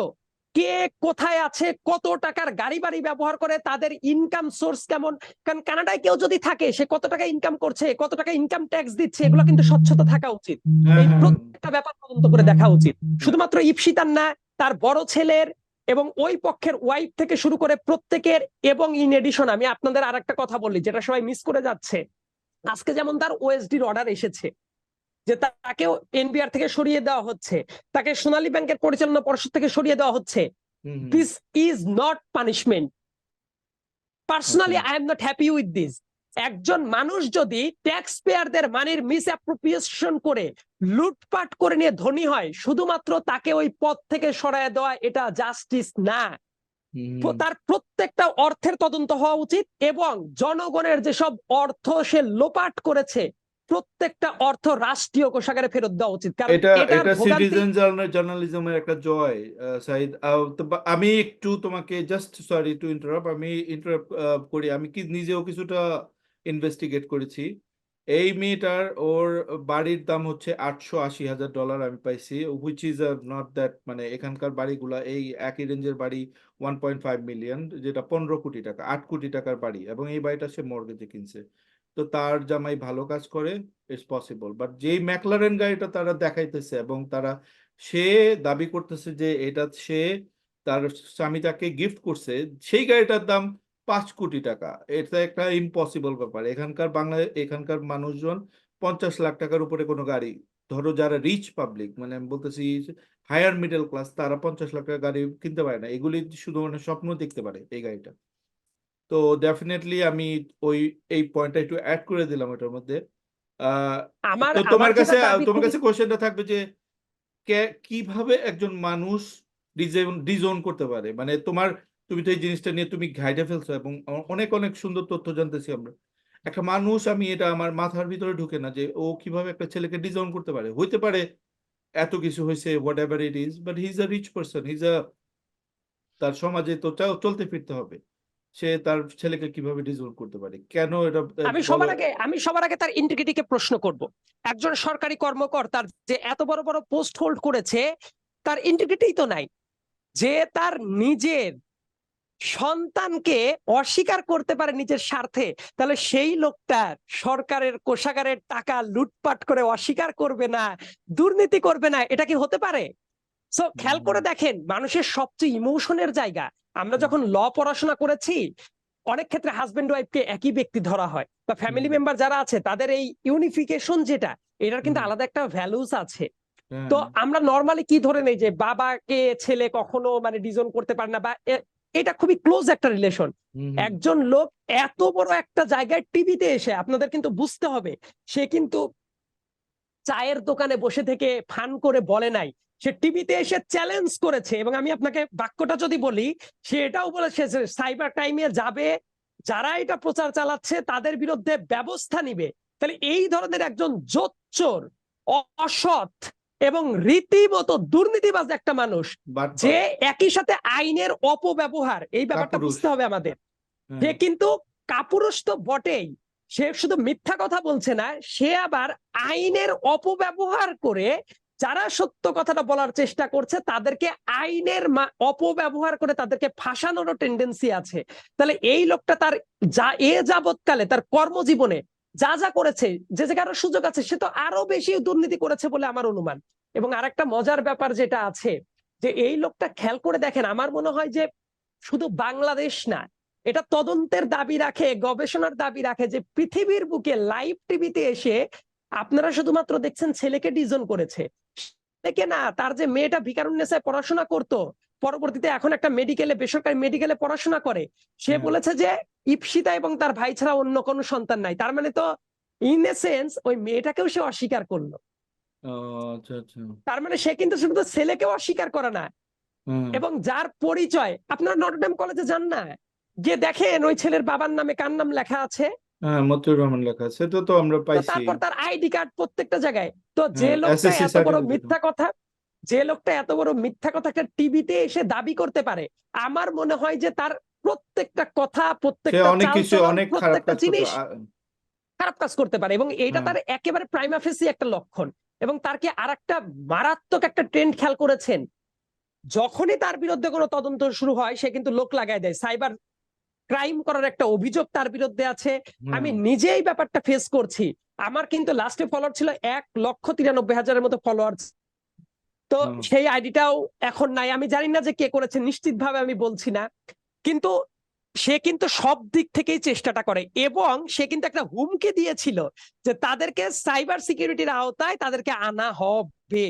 [SPEAKER 2] কে কোথায় আছে, কত টাকার গাড়ি বাড়ি ব্যবহার করে, তাদের ইনকাম সোর্স কেমন, কারণ কানাডায় কেউ যদি থাকে, সে কত টাকা ইনকাম করছে, কত টাকা ইনকাম ট্যাক্স দিচ্ছে, এগুলো কিন্তু স্বচ্ছতা থাকা উচিত।
[SPEAKER 4] হ্যাঁ,
[SPEAKER 2] এই
[SPEAKER 4] হ্যাঁ,
[SPEAKER 2] প্রত্যেকটা ব্যাপার তদন্ত করে দেখা উচিত। শুধুমাত্র ইপসিতার না, তার বড় ছেলের এবং ওই পক্ষের ওয়াইফ থেকে শুরু করে প্রত্যেকের। এবং ইন এডিশন আমি আপনাদের আর একটা কথা বলি, যেটা সবাই মিস করে যাচ্ছে। আজকে যেমন তার ওএসডির অর্ডার এসেছে, যে তাকেও এনবিআর থেকে সরিয়ে দেওয়া হচ্ছে, তাকে সোনালী ব্যাংকের পরিচালনা পর্ষদ থেকে সরিয়ে দেওয়া হচ্ছে। This is not punishment. Personally I am not happy with this. একজন মানুষ যদি ট্যাক্স পেয়ারদের মানির মিস অ্যাপ্রোপ্রিয়েশন করে লুটপাট করে নিয়ে ধনী হয়, শুধুমাত্র তাকে ওই পদ থেকে সরায় দেওয়া এটা জাস্টিস না। তার প্রত্যেকটা অর্থের তদন্ত হওয়া উচিত, এবং জনগণের যেসব অর্থ সে লোপাট করেছে, প্রত্যেকটা অর্থ রাষ্ট্রীয় কোষাগারে ফেরত দেওয়া উচিত। কারণ
[SPEAKER 4] এটা
[SPEAKER 2] এটার ভোগান্তি।
[SPEAKER 4] সিটিজেন জার্নালিজমের একটা জয়, সাইদ। আমি একটু তোমাকে জাস্ট সরি টু ইন্টারাপ্ট, আমি ইন্টারাপ্ট করি। আমি কি নিজেও কিছুটা ইনভেস্টিগেট করেছি। এই মেয়েটার ওর বাড়ির দাম হচ্ছে $880,000 আমি পাইছি, হুইচ ইজ নট দ্যাট, মানে এখানকার বাড়িগুলা এই একই রেঞ্জের বাড়ি 1.5 মিলিয়ন, যেটা 15 কোটি টাকা, 8 কোটি টাকার বাড়ি, এবং এই বাড়িটা সে মর্গেজে কিনছে। তো তার জামাই ভালো কাজ করে, ইটস পসিবল। বাট যেই ম্যাকলারেন গাড়িটা তারা দেখাইতেছে এবং সে দাবি করতেছে যে এটা সে তার স্বামী তাকে গিফট করছে, সেই গাড়িটার দাম 5 কোটি টাকা। এটা একটা ইম্পসিবল ব্যাপার। এখানকার মানুষজন 50 লাখ টাকার উপরে কোনো গাড়ি, ধরো যারা রিচ পাবলিক, মানে আমি বলতেছি হায়ার মিডল ক্লাস, তারা 50 লাখ টাকার গাড়ি কিনতে পারে না, এগুলি শুধু মানে স্বপ্ন দেখতে পারে এই গাড়িটা। তো ডেফিনেটলি আমি এই পয়েন্টটা একটু অ্যাড করে দিলাম এটার মধ্যে।
[SPEAKER 2] আমার
[SPEAKER 4] তো
[SPEAKER 2] আমার যেটা দাবি
[SPEAKER 4] তোমার
[SPEAKER 2] খুবই
[SPEAKER 4] কাছে কোশ্চেনটা থাকবে যে কিভাবে একজন মানুষ ডিজোন করতে পারে, মানে তুমি তো এই জিনিসটা নিয়ে তুমি ঘাইটে ফেলছো, এবং অনেক অনেক সুন্দর তথ্য জানতেছি আমরা। একটা মানুষ, আমি এটা আমার মাথার ভিতরে ঢুকে না যে ও কিভাবে একটা ছেলেকে ডিজোন করতে পারে। হইতে পারে এত কিছু হয়েছে, whatever it is, but he is a rich person, তার সমাজে তো চলতে ফিরতে হবে। সে তার ছেলেকে কিভাবে ডিজোন করতে পারে, কেন এটা বলো।
[SPEAKER 2] আমি সবার আগে তার ইন্টিগ্রিটিকে প্রশ্ন করব। একজন সরকারি কর্মকর্তার যে এত বড় বড় পোস্ট হোল্ড করেছে, তার ইন্টিগ্রিটি তো নাই। যে তার নিজের সন্তানকে অস্বীকার করতে পারে নিজের স্বার্থে, তাহলে সেই লোকটা সরকারের কোষাগারের টাকা লুটপাট করে অস্বীকার করবে না, দুর্নীতি করবে না, এটা কি হতে পারে? সো খেয়াল করে দেখেন, মানুষের সবচেয়ে ইমোশনের জায়গা। আমরা যখন ল পড়াশোনা করেছি, অনেক ক্ষেত্রে হাজবেন্ড ওয়াইফকে একই ব্যক্তি ধরা হয়, বা ফ্যামিলি মেম্বার যারা আছে তাদের এই ইউনিফিকেশন যেটা, এটার কিন্তু আলাদা একটা ভ্যালুস আছে। তো আমরা নর্মালি কি ধরে নেই যে বাবাকে ছেলে কখনো মানে ডিজোন করতে পারে না, বা এটা খুবই ক্লোজ একটা রিলেশন। একজন লোক এত বড় একটা জায়গায় টিভিতে এসে, আপনাদের কিন্তু বুঝতে হবে, সে কিন্তু চায়ের দোকানে বসে থেকে ফান করে বলে নাই, সে টিভিতে এসে চ্যালেঞ্জ করেছে। এবং আমি আপনাকে বাক্যটা যদি বলি, সে এটাও বলেছে যে সাইবার ক্রাইমে যাবে, যারা এটা প্রচার চালাচ্ছে তাদের বিরুদ্ধে ব্যবস্থা নিবে। তাহলে এই ধরনের একজন জোচ্চোর, অসৎ এবং রীতিমতো দুর্নীতিবাজ একটা মানুষ, যে একই সাথে আইনের অপব্যবহার, এই ব্যাপারটা বুঝতে হবে আমাদের। সে কিন্তু কাপুরুষ তো বটেই, সে শুধু মিথ্যা কথা বলছে না, সে আবার আইনের অপব্যবহার করে যারা সত্য কথাটা বলার চেষ্টা করছে তাদেরকে আইনের অপব্যবহার করে তাদেরকে ফাঁসানোরও টেন্ডেন্সি আছে। তাহলে এই লোকটা তার যাবৎকালে তার কর্মজীবনে যা যা করেছে, যে জায়গায় সুযোগ আছে, সে তো আরো বেশি দুর্নীতি করেছে বলে আমার অনুমান। এবং আরেকটা মজার ব্যাপার যেটা আছে, যে এই লোকটা খেয়াল করে দেখেন, আমার মনে হয় যে শুধু বাংলাদেশ না, এটা তদন্তের দাবি রাখে, গবেষণার দাবি রাখে, যে পৃথিবীর বুকে লাইভ টিভিতে এসে আপনারা শুধুমাত্র দেখছেন ছেলেকে ডিজোন করেছে, ছেলেকে না, তার যে মেয়েটা ভিকারুন্নেসায় পড়াশোনা করতো, পরবর্তীতে এখন একটা বেসরকারি মেডিকেলে পড়াশোনা করে, সে বলেছে যে ইপসিতা এবং তার ভাই ছাড়া অন্য কোনো সন্তান নাই। তার মানে তো ইন এ সেন্স ওই মেয়েটাকেও সে অস্বীকার করলো। তার মানে সে কিন্তু শুধু ছেলেকেও অস্বীকার করে না। এবং যার পরিচয়, আপনারা নটরডেম কলেজে যান না, গিয়ে দেখেন ওই ছেলের বাবার নামে কার নাম লেখা আছে?
[SPEAKER 4] মতিউর রহমান লেখা আছে, তো আমরা পাইছি।
[SPEAKER 2] তারপর তার আইডি কার্ড প্রত্যেকটা জায়গায়। তো যে লোকটা এত বড় মিথ্যা কথা, একটা টিভিতে এসে দাবি করতে পারে, আমার মনে হয় যে তার প্রত্যেকটা কথা, প্রত্যেকটা চালচলন, প্রত্যেকটা জিনিস খারাপ কাজ করতে পারে। এবং এটা তার একেবারে প্রাইমা ফেসি একটা লক্ষণ। এবং তার কি আরেকটা মারাত্মক একটা ট্রেন্ড খেয়াল করেছেন, যখনই তার বিরুদ্ধে কোনো তদন্ত শুরু হয়, সে কিন্তু লোক লাগায় দেয়। সাইবার ক্রাইম করার একটা অভিযোগ তার বিরুদ্ধে আছে, আমি নিজেই ব্যাপারটা ফেস করছি। আমার কিন্তু লাস্টে ফলোয়ার ছিল 1,93,000-এর মতো ফলোয়ার। তো সেই আইডিটাও এখন নাই। আমি জানি না যে কে করেছে, নিশ্চিত ভাবে আমি বলছি না, কিন্তু সে কিন্তু সব দিক থেকেই চেষ্টাটা করে। এবং সে কিন্তু একটা হুমকি দিয়েছিল যে তাদেরকে সাইবার সিকিউরিটির আওতায় তাদেরকে আনা হবে।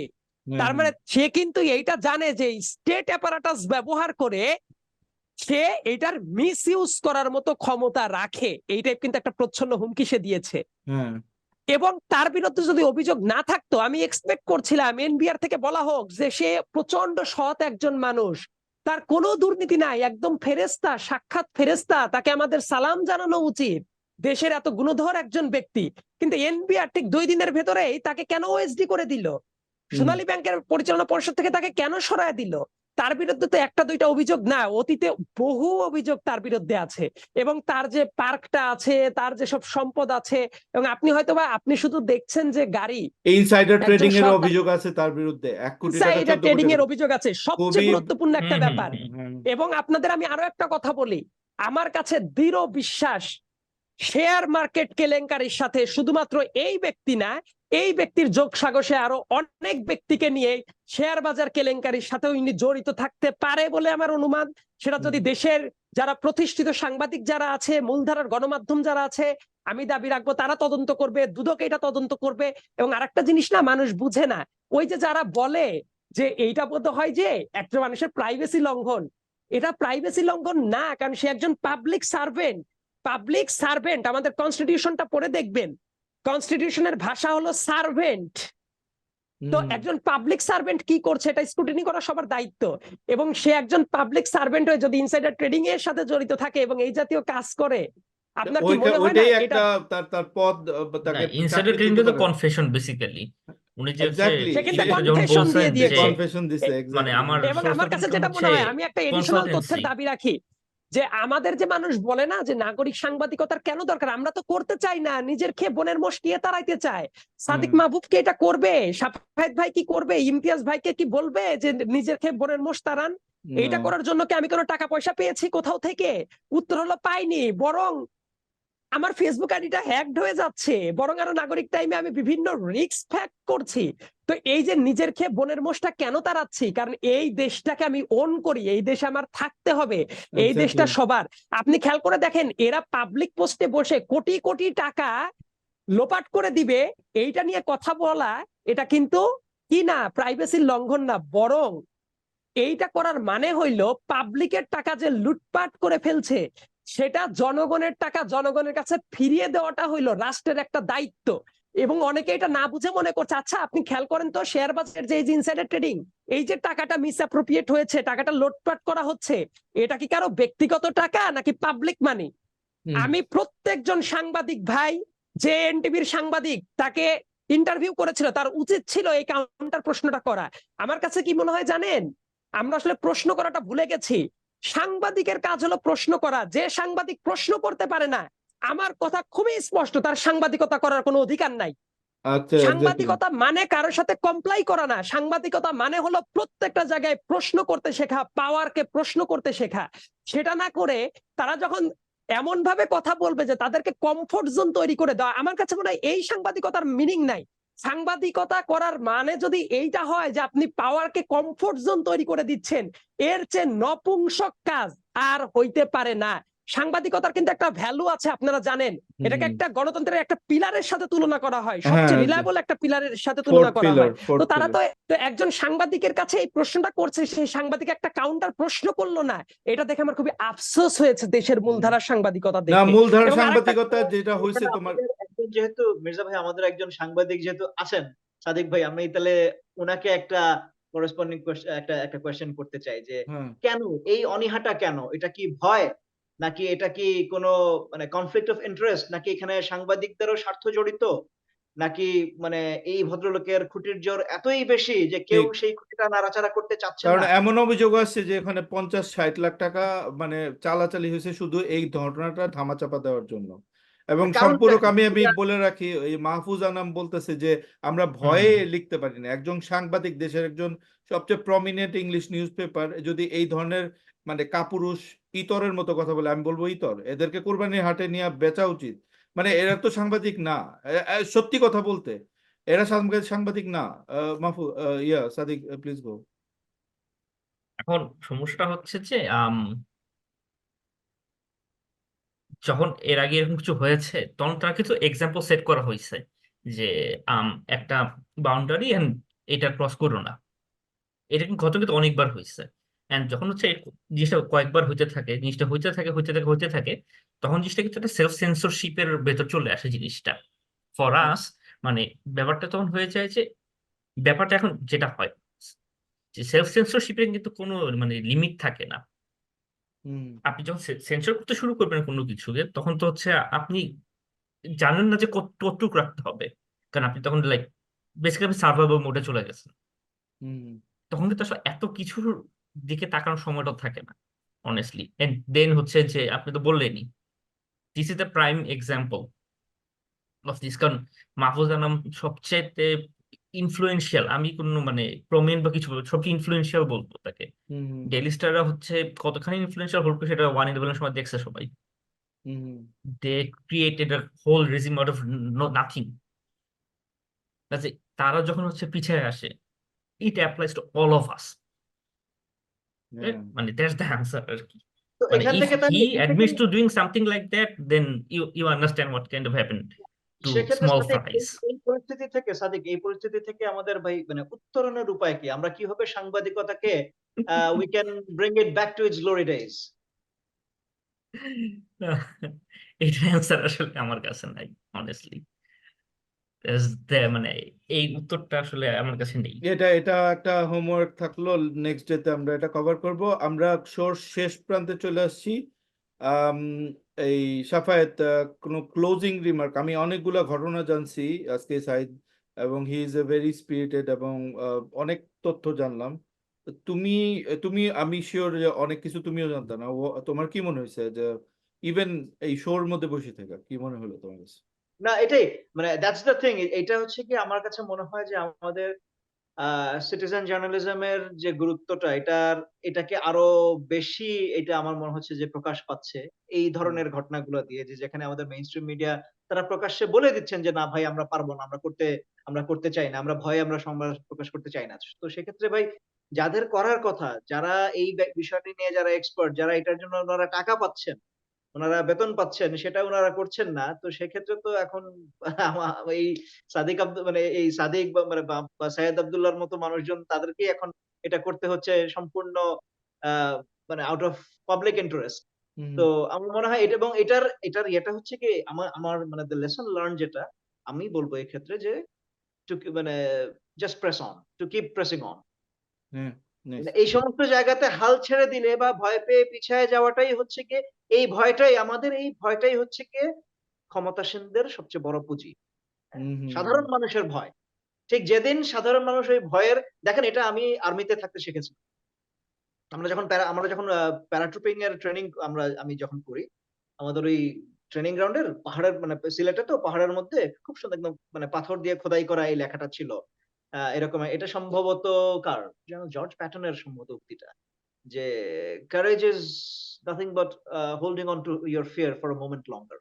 [SPEAKER 2] তার মানে সে কিন্তু এইটা জানে যে স্টেট অ্যাপারাটাস ব্যবহার করে সে এটার মিস ইউজ করার মতো ক্ষমতা রাখে। এইটাই কিন্তু একটা প্রচ্ছন্ন হুমকি সে দিয়েছে। এবং তার বিরুদ্ধে যদি অভিযোগ না থাকতো, আমি এক্সপেক্ট করছিলাম এনবিআর থেকে বলা হোক যে সে প্রচন্ড সৎ একজন মানুষ, তার কোনো দুর্নীতি নাই, একদম ফেরেস্তা, সাক্ষাৎ ফেরেস্তা, তাকে আমাদের সালাম জানানো উচিত, দেশের এত গুণধর একজন ব্যক্তি। কিন্তু এনবিআর ঠিক 2 দিনের ভেতরেই তাকে কেন ওএসডি করে দিল? সোনালী ব্যাংকের পরিচালনা পরিষদ থেকে তাকে কেন সরায় দিল? তার বিরুদ্ধে তো একটা দুইটা অভিযোগ না, অতীতে বহু অভিযোগ তার বিরুদ্ধে আছে। এবং তার যে পার্কটা আছে, তার যে সব সম্পদ আছে, এবং আপনি হয়তোবা আপনি শুধু দেখছেন যে গাড়ি,
[SPEAKER 4] ইনসাইডার
[SPEAKER 2] একজন
[SPEAKER 4] ট্রেডিং এর
[SPEAKER 2] সরকার
[SPEAKER 4] অভিযোগ আছে তার বিরুদ্ধে 1 কোটি টাকা
[SPEAKER 2] ইনসাইডার
[SPEAKER 4] 14 কোটি
[SPEAKER 2] ট্রেডিং এর
[SPEAKER 4] টাকা
[SPEAKER 2] অভিযোগ আছে, সবচেয়ে
[SPEAKER 4] খুবই
[SPEAKER 2] গুরুত্বপূর্ণ একটা
[SPEAKER 3] হুম হুম
[SPEAKER 2] ব্যাপার।
[SPEAKER 3] হুম
[SPEAKER 4] হ্যাঁ,
[SPEAKER 2] এবং আপনাদের আমি আরো একটা কথা বলি, আমার কাছে দৃঢ় বিশ্বাস শেয়ার মার্কেট কেলেঙ্কারির সাথে শুধুমাত্র এই ব্যক্তি না, এই ব্যক্তির যোগ সাগসে আরো অনেক ব্যক্তিকে নিয়ে শেয়ার বাজার কেলেঙ্কারির সাথেও ইনি জড়িত থাকতে পারে বলে আমার অনুমান। সেটা যদি দেশের যারা প্রতিষ্ঠিত সাংবাদিক যারা আছে, মূলধারার গণমাধ্যম যারা আছে, আমি দাবি রাখবো তারা তদন্ত করবে, দুদক এটা তদন্ত করবে। এবং আরেকটা জিনিস না, মানুষ বুঝে না, ওই যে যারা বলে যে এইটা বোধ হয় যে একটা মানুষের প্রাইভেসি লঙ্ঘন, এটা প্রাইভেসি লঙ্ঘন না, কারণ সে একজন পাবলিক সার্ভেন্ট। পাবলিক সার্ভেন্ট, আমাদের কনস্টিটিউশনটা পড়ে দেখবেন, কনস্টিটিউশনের ভাষা হলো সার্ভেন্ট। তো একজন পাবলিক সার্ভেন্ট কি করছে এটা স্ক্রুটিনি করা সবার দায়িত্ব। এবং সে একজন পাবলিক সার্ভেন্ট হয়ে যদি ইনসাইডার ট্রেডিং এর সাথে জড়িত থাকে এবং এই জাতীয় কাজ করে, আপনার কি মনে হয় না
[SPEAKER 4] ওইটাই
[SPEAKER 2] এটা?
[SPEAKER 4] একটা তার পদ
[SPEAKER 3] না,
[SPEAKER 4] তাকে
[SPEAKER 3] ইনসাইডার
[SPEAKER 4] চাকরিচ্যুত
[SPEAKER 3] ট্রেডিংটা তো
[SPEAKER 4] করে
[SPEAKER 3] কনফেশন বেসিক্যালি। উনি যে হচ্ছে
[SPEAKER 4] এক্স্যাক্টলি
[SPEAKER 2] সে কিন্তু
[SPEAKER 3] বিষয়টা যখন
[SPEAKER 2] কনফেশন
[SPEAKER 3] বলছেন
[SPEAKER 2] দিয়ে
[SPEAKER 3] যে
[SPEAKER 2] দিয়েছে।
[SPEAKER 4] কনফেশন দিছে
[SPEAKER 3] মানে
[SPEAKER 4] এক্স্যাক্টলি
[SPEAKER 3] আমার
[SPEAKER 2] এবং
[SPEAKER 3] সোর্স
[SPEAKER 2] আমার
[SPEAKER 3] অফ
[SPEAKER 2] কাছে
[SPEAKER 3] ইনকাম
[SPEAKER 2] যেটা
[SPEAKER 3] হচ্ছে
[SPEAKER 2] মনে হয়, আমি একটা এডিশনাল তথ্যের
[SPEAKER 3] কনসালটেন্সি।
[SPEAKER 2] দাবি রাখি, যে আমাদের যে মানুষ বলে না যে নাগরিক সাংবাদিকতার কেন দরকার, আমরা তো করতে চাই না, নিজের খেয়ে বোনের মোষ কে তাড়াইতে চায়? সাদিক মাহবুব কে এটা করবে? শাফায়েত ভাই কি করবে? ইমতিয়াজ ভাইকে কি বলবে যে নিজের খেয়ে বোনের মোষ তাড়ান? এইটা করার জন্য কি আমি কোনো টাকা পয়সা পেয়েছি কোথাও থেকে? উত্তর হলো পাইনি, বরং আমার ফেসবুক আইডিটা হ্যাকড হয়ে যাচ্ছে, বরং আরো নাগরিক টাইমে আমি বিভিন্ন রিস্ক ফ্যাক্ট করছি। তো এই যে নিজের খেয়ে বোনের মোষটা কেন তাড়াচ্ছি? কারণ এই দেশটাকে আমি ওন করি, এই দেশে আমার থাকতে হবে, এই দেশটা সবার। আপনি খেয়াল করে দেখেন, এরা পাবলিক পোস্টে বসে কোটি কোটি টাকা লোপাট করে দিবে, এইটা নিয়ে কথা বলা, এটা কিন্তু কি না প্রাইভেসির লঙ্ঘন না, বরং এইটা করার মানে হইল পাবলিকের টাকা যে লুটপাট করে ফেলছে, সেটা জনগণের টাকা জনগণের কাছে ফিরিয়ে দেওয়াটা হইল রাষ্ট্রের একটা দায়িত্ব। এবং অনেকে এটা না বুঝে মনে করছে, আচ্ছা আপনি খেয়াল করেন তো শেয়ার বাজারের যে ইনসাইডার ট্রেডিং, এই যে টাকাটা মিসঅ্যাপ্রোপ্রিয়েট হয়েছে, টাকাটা লুটপাট করা হচ্ছে, এটা কি কারো ব্যক্তিগত টাকা নাকি পাবলিক মানি? আমি প্রত্যেকজন সাংবাদিক ভাই, যে এনটিভির সাংবাদিক তাকে ইন্টারভিউ করেছিল, তার উচিত ছিল এই কাউন্টার প্রশ্নটা করা। আমার কাছে কি মনে হয় জানেন, আমরা আসলে প্রশ্ন করাটা ভুলে গেছি। সাংবাদিকের কাজ হলো প্রশ্ন করা। যে সাংবাদিক প্রশ্ন করতে পারে না, আমার কথা খুবই স্পষ্ট, তার সাংবাদিকতা করার কোনো অধিকার নাই।
[SPEAKER 4] আচ্ছা
[SPEAKER 2] সাংবাদিকতা মানে কারোর সাথে কমপ্লাই করা না, সাংবাদিকতা মানে হলো প্রত্যেকটা জায়গায় প্রশ্ন করতে শেখা, পাওয়ারকে প্রশ্ন করতে শেখা। সেটা না করে তারা যখন এমন ভাবে কথা বলবে যে তাদেরকে কমফোর্ট জোন তৈরি করে দেওয়া, আমার কাছে মনে হয় এই সাংবাদিকতার মিনিং নাই। সাংবাদিকতা করার মানে যদি এইটা হয় যে আপনি পাওয়ারকে কমফোর্ট জোন তৈরি করে দিচ্ছেন, এর চেয়ে নপুংসক কাজ আর হইতে পারে না। সাংবাদিকতার কিন্তু একটা ভ্যালু আছে, আপনারা জানেন, এটাকে একটা গণতন্ত্রের একটা পিলারের সাথে তুলনা করা হয়, সবচেয়ে রিলায়েবল একটা পিলারের সাথে তুলনা করা হয়। তো তারা তো একজন সাংবাদিকের কাছে এই প্রশ্নটা করছে, সেই সাংবাদিক একটা কাউন্টার প্রশ্ন করলো না, এটা দেখে আমার খুবই আফসোস হয়েছে দেশের মূলধারার সাংবাদিকতা
[SPEAKER 4] না
[SPEAKER 2] দেখে।
[SPEAKER 4] মূলধারার
[SPEAKER 2] এবং আরেকটা
[SPEAKER 4] সাংবাদিকতা যেটা হয়েছে তোমার
[SPEAKER 1] আমাদের একজন যেহেতু মির্জা ভাই আমাদের একজন সাংবাদিক যেহেতু আছেন, সাদিক ভাই, আমি তাহলে ওনাকে একটা করেসপন্ডিং একটা কোয়েশ্চেন করতে চাই যে
[SPEAKER 4] হ্যাঁ
[SPEAKER 1] কেন এই অনীহাটা, কেন এটা কি ভয়, নাকি এটা কি কোনো মানে কনফ্লিক্ট অফ ইন্টারেস্ট, নাকি এখানে সাংবাদিকদেরও স্বার্থ জড়িত, নাকি মানে এই ভদ্রলোকের খুঁটির জোর এতই বেশি যে কেউ
[SPEAKER 4] ঠিক
[SPEAKER 1] সেই খুঁটিটা নাড়াচাড়া করতে চাচ্ছেন
[SPEAKER 4] কারণ
[SPEAKER 1] না?
[SPEAKER 4] এমন অভিযোগ আসছে যে এখানে 50-60 লাখ টাকা মানে চালাচালি হয়েছে শুধু এই ঘটনাটা ধামাচাপা দেওয়ার জন্য। এবং
[SPEAKER 1] কারণটা
[SPEAKER 4] সম্পূরক
[SPEAKER 1] কি?
[SPEAKER 4] আমি বলে রাখি, এই মাহফুজ আনাম বলতেছে যে আমরা ভয়ে লিখতে পারি না। একজন সাংবাদিক, দেশের একজন সবচেয়ে প্রমিনেন্ট ইংলিশ নিউজ পেপার যদি এই ধরনের মানে কাপুরুষ ইতরের মতো কথা বলে, আমি বলবো ইতর, এদেরকে কোরবানির হাটে নিয়ে বেচা উচিত। মানে এরা তো সাংবাদিক না, সত্যি কথা বলতে এরা সাংবাদিক না। Mahfuz, Sadiq, please go.
[SPEAKER 3] এখন সমস্যাটা হচ্ছে যে যখন এর আগে এরকম কিছু হয়েছে তখন তারা কিছু এক্সাম্পল সেট করা হয়েছে যে একটা বাউন্ডারি এন্ড এটা ক্রস করো না। এটা কিন্তু ঘটনা কিন্তু অনেকবার হয়েছে। এন্ড যখন হচ্ছে এই জিনিসটা কয়েকবার হইতে থাকে, জিনিসটা হইতে থাকে, তখন জিনিসটা কিন্তু একটা সেলফ সেন্সরশিপের ভেতর চলে আসে জিনিসটা ফর আস। মানে ব্যাপারটা তখন হয়ে যায় যে ব্যাপারটা এখন যেটা হয় যে সেলফ সেন্সরশিপের কিন্তু কোনো মানে লিমিট থাকে না। আপনি যখন সেন্সর করতে শুরু করবেন কোনো কিছুকে, তখন তো হচ্ছে আপনি জানেন না যে কতটুকু রাখতে হবে, কারণ আপনি তখন বেসিক্যালি সার্ভাইভাল মোডে চলে গেছেন। তখন কিন্তু আসলে এত কিছুর দিকে তাকানোর সময়টা থাকে না অনেস্টলি। এন্ড দেন হচ্ছে যে আপনি তো বললেনই, this is the prime example of this. কারণ মাহফুজ আনাম সবচেয়ে ইনফ্লুয়েন্সিয়াল, আমি কোনো মানে প্রমিনেন্ট বা কিছু বলবো, সবচেয়ে ইনফ্লুয়েন্সিয়াল বলবো তাকে।
[SPEAKER 4] হুম হুম
[SPEAKER 3] ডেইলি স্টাররা হচ্ছে কতখানি ইনফ্লুয়েন্সিয়াল হল সেটা 111 সময় দেখছে সবাই।
[SPEAKER 4] Hmm hmm
[SPEAKER 3] they created a whole regime out of nothing. কাজে তারা যখন হচ্ছে পিছিয়ে আসে, it applies to all of us.
[SPEAKER 4] হ্যাঁ
[SPEAKER 3] মানে দ্যাটস দ্য অ্যান্সার আর কি।
[SPEAKER 1] তো
[SPEAKER 3] মানে
[SPEAKER 1] এখান
[SPEAKER 3] ইফ
[SPEAKER 1] থেকে
[SPEAKER 3] হি
[SPEAKER 1] তাহলে এখান থেকে
[SPEAKER 3] admits to doing something like that, then you understand what kind of happen to
[SPEAKER 1] সেক্ষেত্রে
[SPEAKER 3] স্মল
[SPEAKER 1] সাদিক
[SPEAKER 3] ফ্রাইস।
[SPEAKER 1] এই পরিস্থিতি থেকে এই পরিস্থিতি থেকে আমাদের ভাই মানে উত্তরণের উপায় কি? আমরা কিভাবে সাংবাদিকতাকে we can bring it back to its glory days?
[SPEAKER 3] এটার অ্যান্সার আসলে আমার কাছে নাই অনেস্টলি। মানে এই উত্তরটা আসলে আমার কাছে নেই।
[SPEAKER 4] এটা এটা একটা হোমওয়ার্ক থাকলো, নেক্সট ডেতে আমরা এটা কভার করব। আমরা শোর শেষ প্রান্তে চলে আসছি। আম, এই সাফায়েত, কোনো ক্লোজিং রিমার্ক? আমি অনেকগুলা ঘটনা জানছি আজকে সাইদ, এবং he is a very spirited, এবং অনেক তথ্য জানলাম। তুমি তুমি আমি শিওর যে অনেক কিছু তুমিও জানতে না। তোমার কি মনে হয়েছে যে ইভেন এই শোর মধ্যে বসে থাকা কি মনে হলো তোমার কাছে?
[SPEAKER 1] না এটাই মানে দ্যাটস দ্য থিং। এটা হচ্ছে কি আমার কাছে মনে হয় যে আমাদের সিটিজেন জার্নালিজমের যে গুরুত্বটা এটাকে আরো বেশি এটা আমার মনে হচ্ছে যে প্রকাশ পাচ্ছে এই
[SPEAKER 4] হুম
[SPEAKER 1] ধরনের ঘটনাগুলো দিয়ে, যে যেখানে আমাদের মেইনস্ট্রিম মিডিয়া তারা প্রকাশ্যে বলে দিচ্ছেন যে না ভাই আমরা পারবো না, আমরা করতে চাই না, আমরা ভয়ে আমরা সংবাদ প্রকাশ করতে চাই না। তো সেক্ষেত্রে ভাই যাদের করার কথা, যারা এই বিষয়টি নিয়ে যারা এক্সপার্ট, যারা এটার জন্য ওনারা টাকা পাচ্ছেন, উনারা বেতন পাচ্ছেন, সেটা উনারা করছেন না। তো সেক্ষেত্রে তো এখন এই মানে এই সাদিক বা সাইয়েদ আব্দুল্লাহর মতো মানুষজন তাদেরকেই এখন এটা করতে হচ্ছে সম্পূর্ণ আ মানে আউট অফ পাবলিক ইন্টারেস্ট।
[SPEAKER 4] হুম
[SPEAKER 1] তো আমার মনে হয় এটা, এবং এটার ইয়েটা হচ্ছে কি আমার আমার মানে দ্যা লেসন লার্ন যেটা আমি বলব এক্ষেত্রে যে মানে just press on, to keep pressing on.
[SPEAKER 4] হ্যাঁ,
[SPEAKER 1] মানে
[SPEAKER 4] নেক্সট।
[SPEAKER 1] এই সমস্ত জায়গাতে হাল ছেড়ে দিলে বা ভয় পেয়ে পিছায় যাওয়াটাই হচ্ছে গিয়ে এই ভয়টাই হচ্ছে গিয়ে ক্ষমতাসীনদের সবচেয়ে বড় পুঁজি। হ্যাঁ?
[SPEAKER 4] হুম হুম হুম
[SPEAKER 1] সাধারণ মানুষের ভয়। ঠিক যেদিন সাধারণ মানুষ ওই ভয়ের, দেখেন এটা আমি আর্মিতে থাকতে শিখেছি। আমরা যখন প্যারাট্রুপিং এর ট্রেনিং আমি যখন করি, আমাদের ওই ট্রেনিং গ্রাউন্ডের পাহাড়ের মানে সিলেটে তো পাহাড়ের মধ্যে খুব সুন্দর একদম মানে পাথর দিয়ে খোদাই করা এই লেখাটা ছিল। এরকম এটা সম্ভবত কার? যেন জর্জ প্যাটনের সম্ভবত উক্তিটা। যে courage is nothing but holding on to your fear for a moment longer.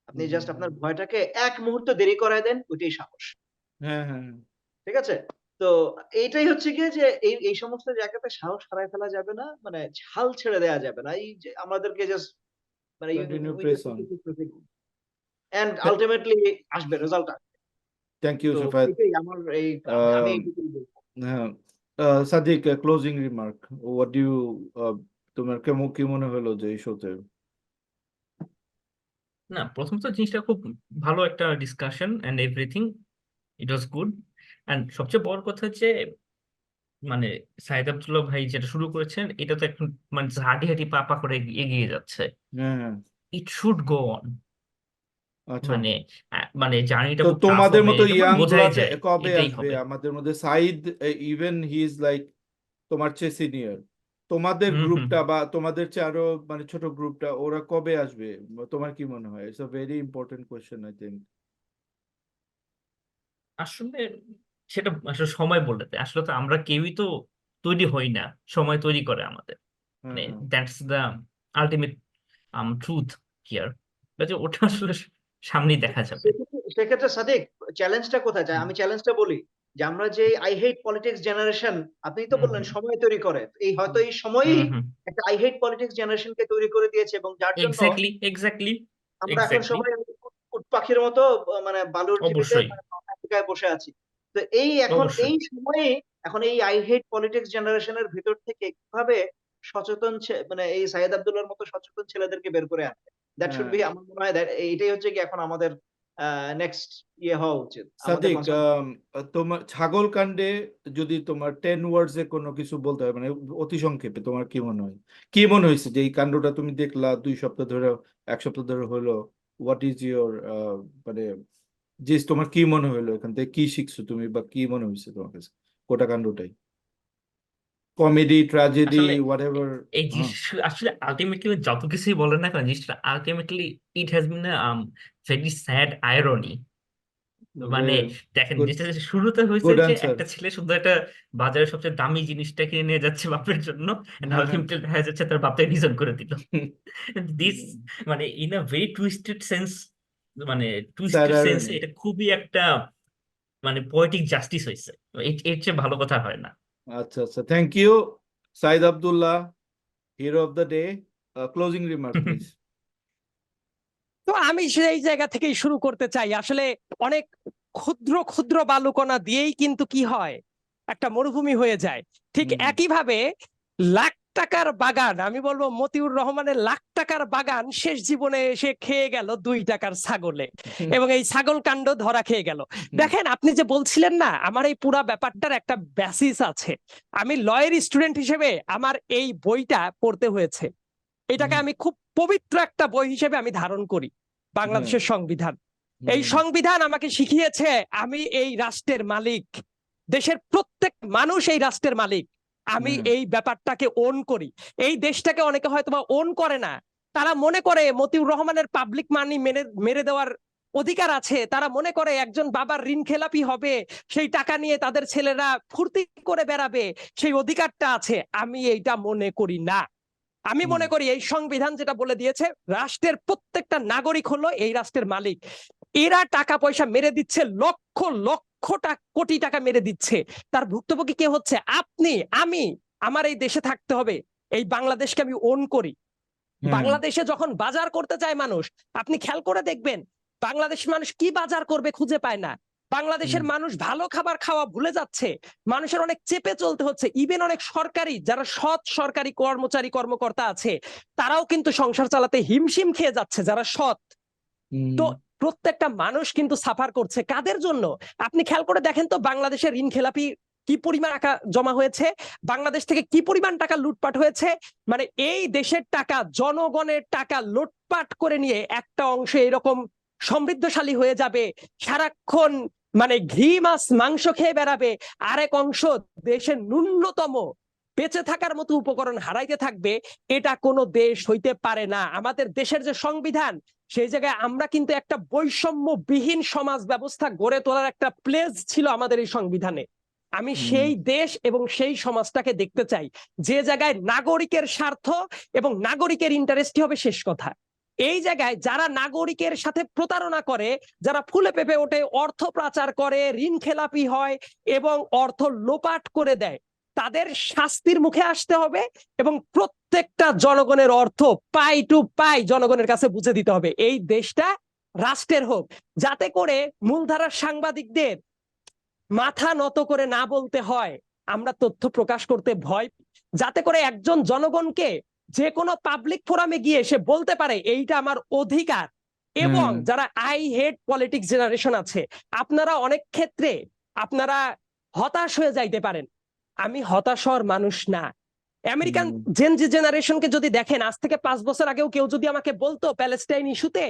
[SPEAKER 1] আপনি
[SPEAKER 4] হুম হুম
[SPEAKER 1] জাস্ট
[SPEAKER 4] হুম।
[SPEAKER 1] আপনার ভয়টাকে ১ মুহূর্ত দেরি করায় দেন, ওইটাই সাহস।
[SPEAKER 4] হ্যাঁ হ্যাঁ
[SPEAKER 1] ঠিক আছে? তো এইটাই হচ্ছে গিয়ে যে এই সমস্ত জায়গাতে সাহস হারায় ফেলা যাবে না। মানে হাল ছেড়ে দেয়া যাবে না। এই যে আমাদেরকে জাস্ট মানে
[SPEAKER 4] continue
[SPEAKER 1] we
[SPEAKER 4] press
[SPEAKER 1] just have
[SPEAKER 4] on.
[SPEAKER 1] to keep pressing on. And ultimately আসবে, রেজাল্ট আসবে।
[SPEAKER 4] থ্যাংক ইউ
[SPEAKER 1] তো
[SPEAKER 4] সাফায়েত।
[SPEAKER 1] এটাই আমার আমি
[SPEAKER 4] আহ,
[SPEAKER 1] এইটুকুই বলব।
[SPEAKER 4] হ্যাঁ, Sadiq, closing remark, what do you, তোমার কেমন কি মনে হলো যে এই শোতে?
[SPEAKER 3] না, প্রথমত জিনিসটা খুব ভালো একটা discussion and everything, it was good. And সবচেয়ে বড় কথা হচ্ছে মানে সাইদ আব্দুল্লাহ ভাই যেটা শুরু করেছেন, এটা তো এখন মানে হাঁটি হাঁটি পা পা করে এগিয়ে যাচ্ছে।
[SPEAKER 4] হ্যাঁ হ্যাঁ,
[SPEAKER 3] ইট শুড গো অন।
[SPEAKER 4] আচ্ছা।
[SPEAKER 3] মানে মানে জার্নিটা
[SPEAKER 4] তো
[SPEAKER 3] খুব টাফ
[SPEAKER 4] তোমাদের
[SPEAKER 3] হবে,
[SPEAKER 4] মতো
[SPEAKER 3] এটা মানে
[SPEAKER 4] ইয়াং
[SPEAKER 3] বোঝাই
[SPEAKER 4] ব্লাড
[SPEAKER 3] যায়,
[SPEAKER 4] কবে
[SPEAKER 3] এটাই
[SPEAKER 4] আসবে
[SPEAKER 3] হবে।
[SPEAKER 4] আমাদের মধ্যে? Saeed, even he is like তোমার চেয়ে সিনিয়র। তোমাদের
[SPEAKER 3] হুম হুম
[SPEAKER 4] গ্রুপটা
[SPEAKER 3] হুম।
[SPEAKER 4] বা তোমাদের চেয়ে আরো মানে ছোট গ্রুপটা, ওরা কবে আসবে তোমার কি মনে হয়? It's a very important question I think.
[SPEAKER 3] আসলে সেটা আসলে সময় বলে দেয়। আসলে তো আমরা কেউই তো তৈরি হই না, সময় তৈরি করে আমাদের।
[SPEAKER 4] হ্যাঁ
[SPEAKER 3] মানে
[SPEAKER 4] হ্যাঁ
[SPEAKER 3] that's the ultimate truth here. ওটা আসলে সামনেই দেখা যাবে।
[SPEAKER 1] সেক্ষেত্রে সাদিক চ্যালেঞ্জটা কোথায় যায়?
[SPEAKER 3] হুম
[SPEAKER 1] আমি চ্যালেঞ্জটা বলি যে আমরা যে আই হেট পলিটিক্স জেনারেশন, আপনি তো
[SPEAKER 3] হুম
[SPEAKER 1] বললেন
[SPEAKER 3] হুম
[SPEAKER 1] সময় তৈরি করে। হয়তো এই
[SPEAKER 3] হুম
[SPEAKER 1] সময়ই
[SPEAKER 3] হুম।
[SPEAKER 1] একটা আই হেট পলিটিক্স জেনারেশন কে তৈরি করে দিয়েছে, এবং যার জন্য
[SPEAKER 3] এক্স্যাক্টলি এক্স্যাক্টলি
[SPEAKER 1] আমরা এখন
[SPEAKER 3] এক্স্যাক্টলি।
[SPEAKER 1] সবাই উট পাখির মতো মানে বালুর ঢিবিতে
[SPEAKER 3] অবশ্যই
[SPEAKER 1] মানে আফ্রিকায় বসে আছি। তো
[SPEAKER 3] অবশ্যই।
[SPEAKER 1] এই সময়ে এখন এই আই হেট পলিটিক্স জেনারেশন এর ভিতর থেকে কিভাবে সচেতন মানে এই সাইয়েদ আব্দুল্লাহর মতো সচেতন ছেলেদেরকে বের করে আনবে? দ্যাট শুড
[SPEAKER 4] হ্যাঁ।
[SPEAKER 1] বি, আমার মনে হয় এইটাই হচ্ছে কি এখন আমাদের নেক্সট হওয়া উচিত। আমাদের
[SPEAKER 4] সাদিক,
[SPEAKER 1] কনসার্ন।
[SPEAKER 4] তোমার ছাগল কাণ্ডে যদি তোমার 10 ওয়ার্ডস এ কোনো কিছু বলতে হয়, মানে অতি সংক্ষেপে, তোমার কি মনে হয়? কি মনে হয়েছে যে এই কাণ্ডটা তুমি দেখলা 2 সপ্তাহ ধরে, 1 সপ্তাহ ধরে হলো? হোয়াট ইজ ইউর মানে, যে তোমার কি মনে হলো এখান থেকে? কি শিখছো তুমি বা কি মনে হয়েছে তোমার কাছে গোটা কাণ্ডটাই? কমেডি ট্র্যাজেডি
[SPEAKER 3] আসলে
[SPEAKER 4] হোয়াটএভার
[SPEAKER 3] এই জিনিসটা আসলে আলটিমেটলি যত কিছুই বলেন না কেন, জিনিসটা ultimately it has been very sad irony. মানে দেখেন,
[SPEAKER 4] গুড
[SPEAKER 3] জিনিসটা যে শুরুতে হয়েছে
[SPEAKER 4] গুড
[SPEAKER 3] যে
[SPEAKER 4] অ্যান্সার।
[SPEAKER 3] একটা ছেলে শুধু একটা বাজারের সবচেয়ে দামি জিনিসটা কিনে নিয়ে যাচ্ছে বাপের জন্য,
[SPEAKER 4] হ্যাঁ হ্যাঁ
[SPEAKER 3] আলটিমেটলি দেখা যাচ্ছে তার বাপকে রিজন করে দিল। দিস মানে in a very twisted sense, মানে
[SPEAKER 4] স্যাড
[SPEAKER 3] টুইস্টেড সেন্সে
[SPEAKER 4] আইরনি।
[SPEAKER 3] এটা খুবই একটা মানে পোয়েটিক জাস্টিস হয়েছে। এর চেয়ে ভালো কথা হয় না।
[SPEAKER 4] আচ্ছা আচ্ছা, thank you Saeed Abdullah, hero of the day. Closing remark please.
[SPEAKER 2] তো আমি সেই জায়গা থেকেই শুরু করতে চাই। আসলে অনেক ক্ষুদ্র ক্ষুদ্র বালুকণা দিয়েই কিন্তু কি হয়, একটা মরুভূমি হয়ে যায়। ঠিক একইভাবে লাখ টাকার বাগান, আমি বলবো মতিউর রহমানের লাখ টাকার বাগান শেষ জীবনে এসে খেয়ে গেল 2 টাকার ছাগলে, এবং এই ছাগল কাণ্ড ধরা খেয়ে গেল। দেখেন, আপনি যে বলছিলেন না, আমার এই পুরা ব্যাপারটার একটা বেসিস আছে। আমি লয়ের স্টুডেন্ট হিসেবে আমার এই বইটা পড়তে হয়েছে। এটাকে আমি খুব পবিত্র একটা বই হিসেবে আমি ধারণ করি, বাংলাদেশের সংবিধান। এই সংবিধান আমাকে শিখিয়েছে আমি এই রাষ্ট্রের মালিক, দেশের প্রত্যেক মানুষ এই রাষ্ট্রের মালিক। আমি এই ব্যাপারটাকে ওন করি। এই দেশটাকে অনেকে হয়তো বা ওন করে না, তারা মনে করে মতিউর রহমানের পাবলিক মানি মেরে দেওয়ার অধিকার আছে। তারা মনে করে একজন বাবার ঋণ খেলাপি হবে, সেই টাকা নিয়ে তাদের ছেলেরা ফুর্তি করে বেড়াবে, সেই অধিকারটা আছে। আমি এইটা মনে করি না। আমি মনে করি এই সংবিধান যেটা বলে দিয়েছে, রাষ্ট্রের প্রত্যেকটা নাগরিক হলো এই রাষ্ট্রের মালিক। এরা টাকা পয়সা মেরে দিচ্ছে, লক্ষ লক্ষ কোটি টাকা মেরে দিচ্ছে, তার ভুক্তভোগী কে হচ্ছে? আপনি, আমি। আমার এই দেশে থাকতে হবে, এই বাংলাদেশকে আমি ওন করি। বাংলাদেশে যখন বাজার করতে চায় মানুষ, আপনি খেয়াল করে দেখবেন বাংলাদেশ মানুষ কি বাজার করবে খুঁজে পায় না। বাংলাদেশের মানুষ ভালো খাবার খাওয়া ভুলে যাচ্ছে, মানুষের অনেক চেপে চলতে হচ্ছে। ইভেন অনেক সরকারি, যারা সৎ সরকারি কর্মচারী কর্মকর্তা আছে, তারাও কিন্তু সংসার চালাতে হিমশিম খেয়ে যাচ্ছে, যারা সৎ। তো প্রত্যেকটা মানুষ কিন্তু সাফার করছে কাদের জন্য? আপনি খেয়াল করে দেখেন তো, বাংলাদেশের ঋণ খেলাপি কি পরিমাণ টাকা জমা হয়েছে, বাংলাদেশ থেকে কি পরিমাণ টাকা লুটপাট হয়েছে। মানে এই দেশের টাকা, জনগণের টাকা লুটপাট করে নিয়ে একটা অংশ এরকম সমৃদ্ধশালী হয়ে যাবে, সারাক্ষণ মানে ঘি মাছ মাংস খেয়ে বেড়াবে, আরেক অংশ দেশের ন্যূনতম বেঁচে থাকার মতো উপকরণ হারাইতে থাকবে। এটা কোনো দেশ হইতে পারে না। আমাদের দেশের যে সংবিধান, সেই জায়গায় আমরা কিন্তু একটা বৈষম্যবিহীন সমাজ ব্যবস্থা গড়ে তোলার একটা প্লেজ ছিল আমাদের এই সংবিধানে। আমি সেই দেশ এবং সেই সমাজটাকে দেখতে চাই, যে জায়গায় নাগরিকের স্বার্থ এবং নাগরিকের ইন্টারেস্টই হবে শেষ কথা। এই জায়গায় যারা নাগরিকের সাথে প্রতারণা করে, যারা ফুলে পেঁপে ওঠে, অর্থ পাচার করে, ঋণ খেলাপি হয় এবং অর্থ লোপাট করে দেয়, তাদের শাস্তির মুখে আসতে হবে এবং প্রত্যেকটা জনগণের অর্থ পাই টু পাই জনগণের কাছে বুঝে দিতে হবে। এই দেশটা রাষ্ট্রের হোক, যাতে করে মূলধারার সাংবাদিকদের মাথা নত করে না বলতে হয় আমরা তথ্য প্রকাশ করতে ভয়, যাতে করে একজন জনগণকে যে কোনো পাবলিক ফোরামে গিয়ে সে বলতে পারে এইটা আমার অধিকার। এবং যারা আই হেট পলিটিক্স জেনারেশন আছে, আপনারা অনেক ক্ষেত্রে আপনারা হতাশ হয়ে যাইতে পারেন। আমি হতাশ হওয়ার মানুষ না। আমেরিকান জেনজি জেনারেশনকে যদি দেখেন, আজ থেকে 5 বছর আগেও কেউ যদি আমাকে বলতো প্যালেস্টাইন ইস্যুতে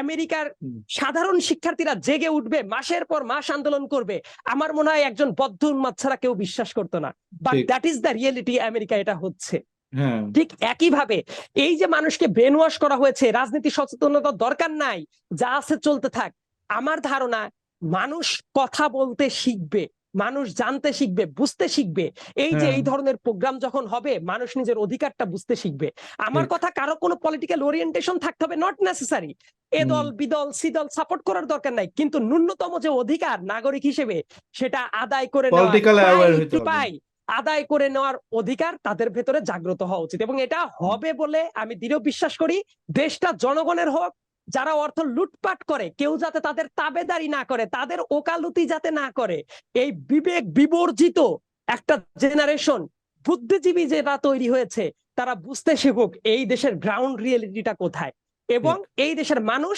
[SPEAKER 2] আমেরিকার সাধারণ শিক্ষার্থীরা জেগে উঠবে, মাসের পর মাস আন্দোলন করবে, আমার মনে হয় একজন বদ্ধ উন্মাদ ছাড়া কেউ বিশ্বাস করতো না। But that is the reality, America এটা হচ্ছে। ঠিক একইভাবে এই যে মানুষকে ব্রেন ওয়াশ করা হয়েছে, রাজনীতি সচেতনতার দরকার নাই, যা আছে চলতে থাক। আমার ধারণা মানুষ কথা বলতে শিখবে, মানুষ জানতে শিখবে, বুঝতে শিখবে। এই যে এই ধরনের প্রোগ্রাম যখন হবে, মানুষ নিজের অধিকারটা বুঝতে শিখবে। আমার কথা, কারো কোনো পলিটিক্যাল ওরিয়েন্টেশন থাকতে হবে নট নেসেসারি, এ দল বিদল সি দল সাপোর্ট করার দরকার নাই, কিন্তু ন্যূনতম যে অধিকার নাগরিক হিসেবে সেটা আদায় করে নেওয়া,
[SPEAKER 4] পলিটিক্যাল অ্যাওয়্যার হইতে হবে।
[SPEAKER 2] পাই আদায় করে নেওয়ার অধিকার তাদের ভেতরে জাগ্রত হওয়া উচিত, এবং এটা হবে বলে আমি দৃঢ় বিশ্বাস করি। দেশটা জনগণের হোক, যারা অর্থ লুটপাট করে কেউ যাতে তাদের তাবেদারি না করে, তাদের ওকালতি যাতে না করে, এই বিবেক বিবর্জিত একটা জেনারেশন, বুদ্ধিজীবী যেটা তৈরি হয়েছে, তারা বুঝতে শিখুক এই দেশের গ্রাউন্ড রিয়েলিটিটা কোথায়, এবং এই দেশের মানুষ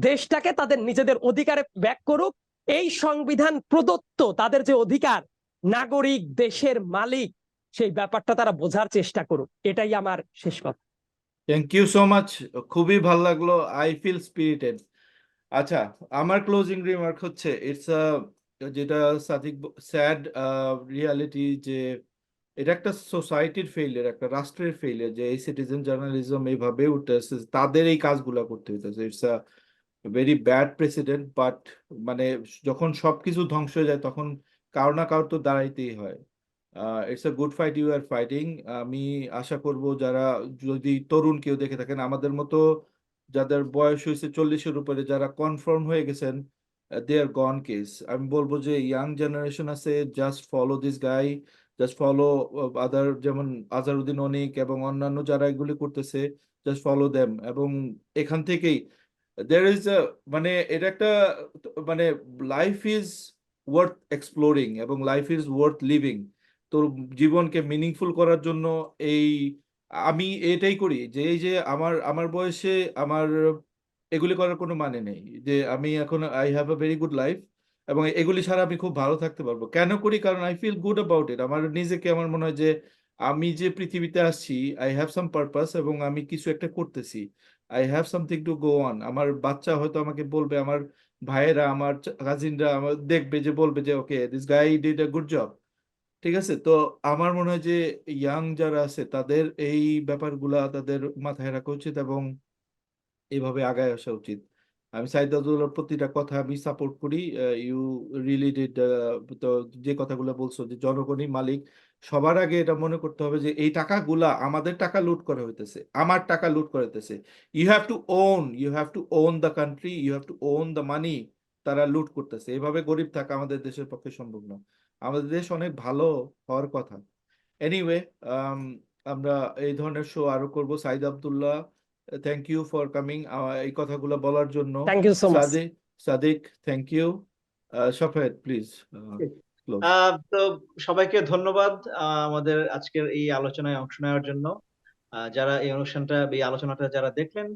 [SPEAKER 2] দেশটাকে তাদের নিজেদের অধিকারে ব্যাক করুক। এই সংবিধান প্রদত্ত তাদের যে অধিকার, নাগরিক দেশের মালিক, সেই ব্যাপারটা তারা বোঝার চেষ্টা করুক। এটাই আমার শেষ কথা।
[SPEAKER 4] থ্যাংক ইউ সো মাচ, খুবই ভাল লাগলো, আই ফিল স্পিরিটেড। আচ্ছা, আমার ক্লোজিং রিমার্ক হচ্ছে, ইটস যেটা সাদিক স্যাড রিয়ালিটি, যে এটা একটা সোসাইটির ফেইলিয়ার, একটা রাষ্ট্রের ফেইলিয়ার যে এই সিটিজেন জার্নালিজম এইভাবে উঠতেছে, তাদের এই কাজগুলা করতে হইতেছে। It's a very bad president, but মানে যখন সবকিছু ধ্বংস হয়ে যায় তখন কারো না কারো তো দাঁড়াইতেই হয়। It's a good fight you are fighting. আমি আশা করব যারা, যদি তরুণ কেউ দেখে থাকেন আমাদের মতো, যাদের বয়স হয়েছে 40-এর উপরে, যারা কনফার্ম হয়ে গেছেন, দে আর গন কেস, আমি বলবো যে ইয়াং জেনারেশন আছে, just follow this guy, just follow other, যেমন আজহারউদ্দিন অনিক এবং অন্যান্য যারা এগুলি করতেছে, জাস্ট ফলো দেম। এবং এখান থেকেই there is a, মানে এটা একটা, মানে লাইফ ইজ ওয়ার্থ এক্সপ্লোরিং এবং লাইফ ইজ ওয়ার্থ লিভিং। তো জীবনকে মিনিংফুল করার জন্য এই, আমি এটাই করি যে এই যে আমার আমার বয়সে আমার এগুলি করার কোনো মানে নেই, যে আমি এখন I have a very good life এবং এগুলি ছাড়া আমি খুব ভালো থাকতে পারবো। কেন করি? কারণ I feel good about it. আমার নিজেকে, আমার মনে হয় যে আমি যে পৃথিবীতে আসছি, আই হ্যাভ সাম পারপাস এবং আমি কিছু একটা করতেছি। I have something to go on. আমার বাচ্চা হয়তো আমাকে বলবে, আমার ভাইয়েরা, আমার কাজিনরা আমার দেখবে, যে বলবে যে okay, this guy did a good job. ঠিক আছে? তো আমার মনে হয় যে ইয়াং যারা আছে তাদের এই ব্যাপারগুলা তাদের মাথায় রাখা উচিত এবং এইভাবে আগায় আসা উচিত। আমি সাইদ আব্দুল্লাহর প্রতিটা কথা আমি সাপোর্ট করি। You really did. তো যে কথাগুলো বলছো যে জনগণই মালিক, সবার আগে এটা মনে করতে হবে যে এই টাকাগুলা আমাদের টাকা লুট করা হইতেছে, আমার টাকা লুট করা হইতেছে। You have to own the country, you have to own the money. তারা লুট করতেছে, এভাবে গরিব থাকা আমাদের দেশের পক্ষে সম্ভব না। আমাদের দেশ অনেক ভালো হওয়ার কথা। এনিওয়ে, আমরা এই ধরনের শো আরো করব। Sayeed Abdullah, thank you for coming এই কথাগুলো বলার জন্য।
[SPEAKER 2] Thank you so much.
[SPEAKER 4] Sadiq, thank you. Shafed, please close.
[SPEAKER 1] তো সবাইকে ধন্যবাদ আমাদের আজকের এই আলোচনায় অংশ নেওয়ার জন্য। যারা এই অনুষ্ঠানটা, এই আলোচনাটা যারা দেখলেন,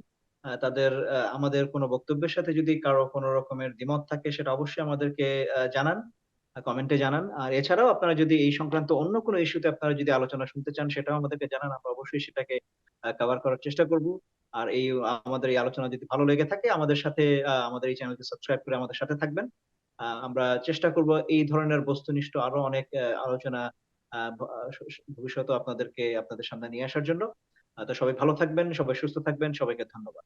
[SPEAKER 1] তাদের আমাদের কোনো বক্তব্যের সাথে যদি কারো কোনো রকমের দ্বিমত থাকে সেটা অবশ্যই আমাদেরকে জানান, কমেন্টে জানান। আর এছাড়াও আপনারা যদি এই সংক্রান্ত অন্য কোনো ইস্যুতে আপনারা যদি আলোচনা শুনতে চান সেটাও আমাদেরকে জানান, আমরা অবশ্যই সেটাকে কভার করার চেষ্টা করব। আর এই আমাদের এই আলোচনা যদি ভালো লেগে থাকে আমাদের সাথে, আমাদের এই চ্যানেলটি সাবস্ক্রাইব করে আমাদের সাথে থাকবেন। আমরা চেষ্টা করব এই ধরনের বস্তুনিষ্ঠ আরো অনেক আলোচনা ভবিষ্যতে আপনাদের সামনে নিয়ে আসার জন্য। তো সবাই ভালো থাকবেন, সবাই সুস্থ থাকবেন, সবাইকে ধন্যবাদ।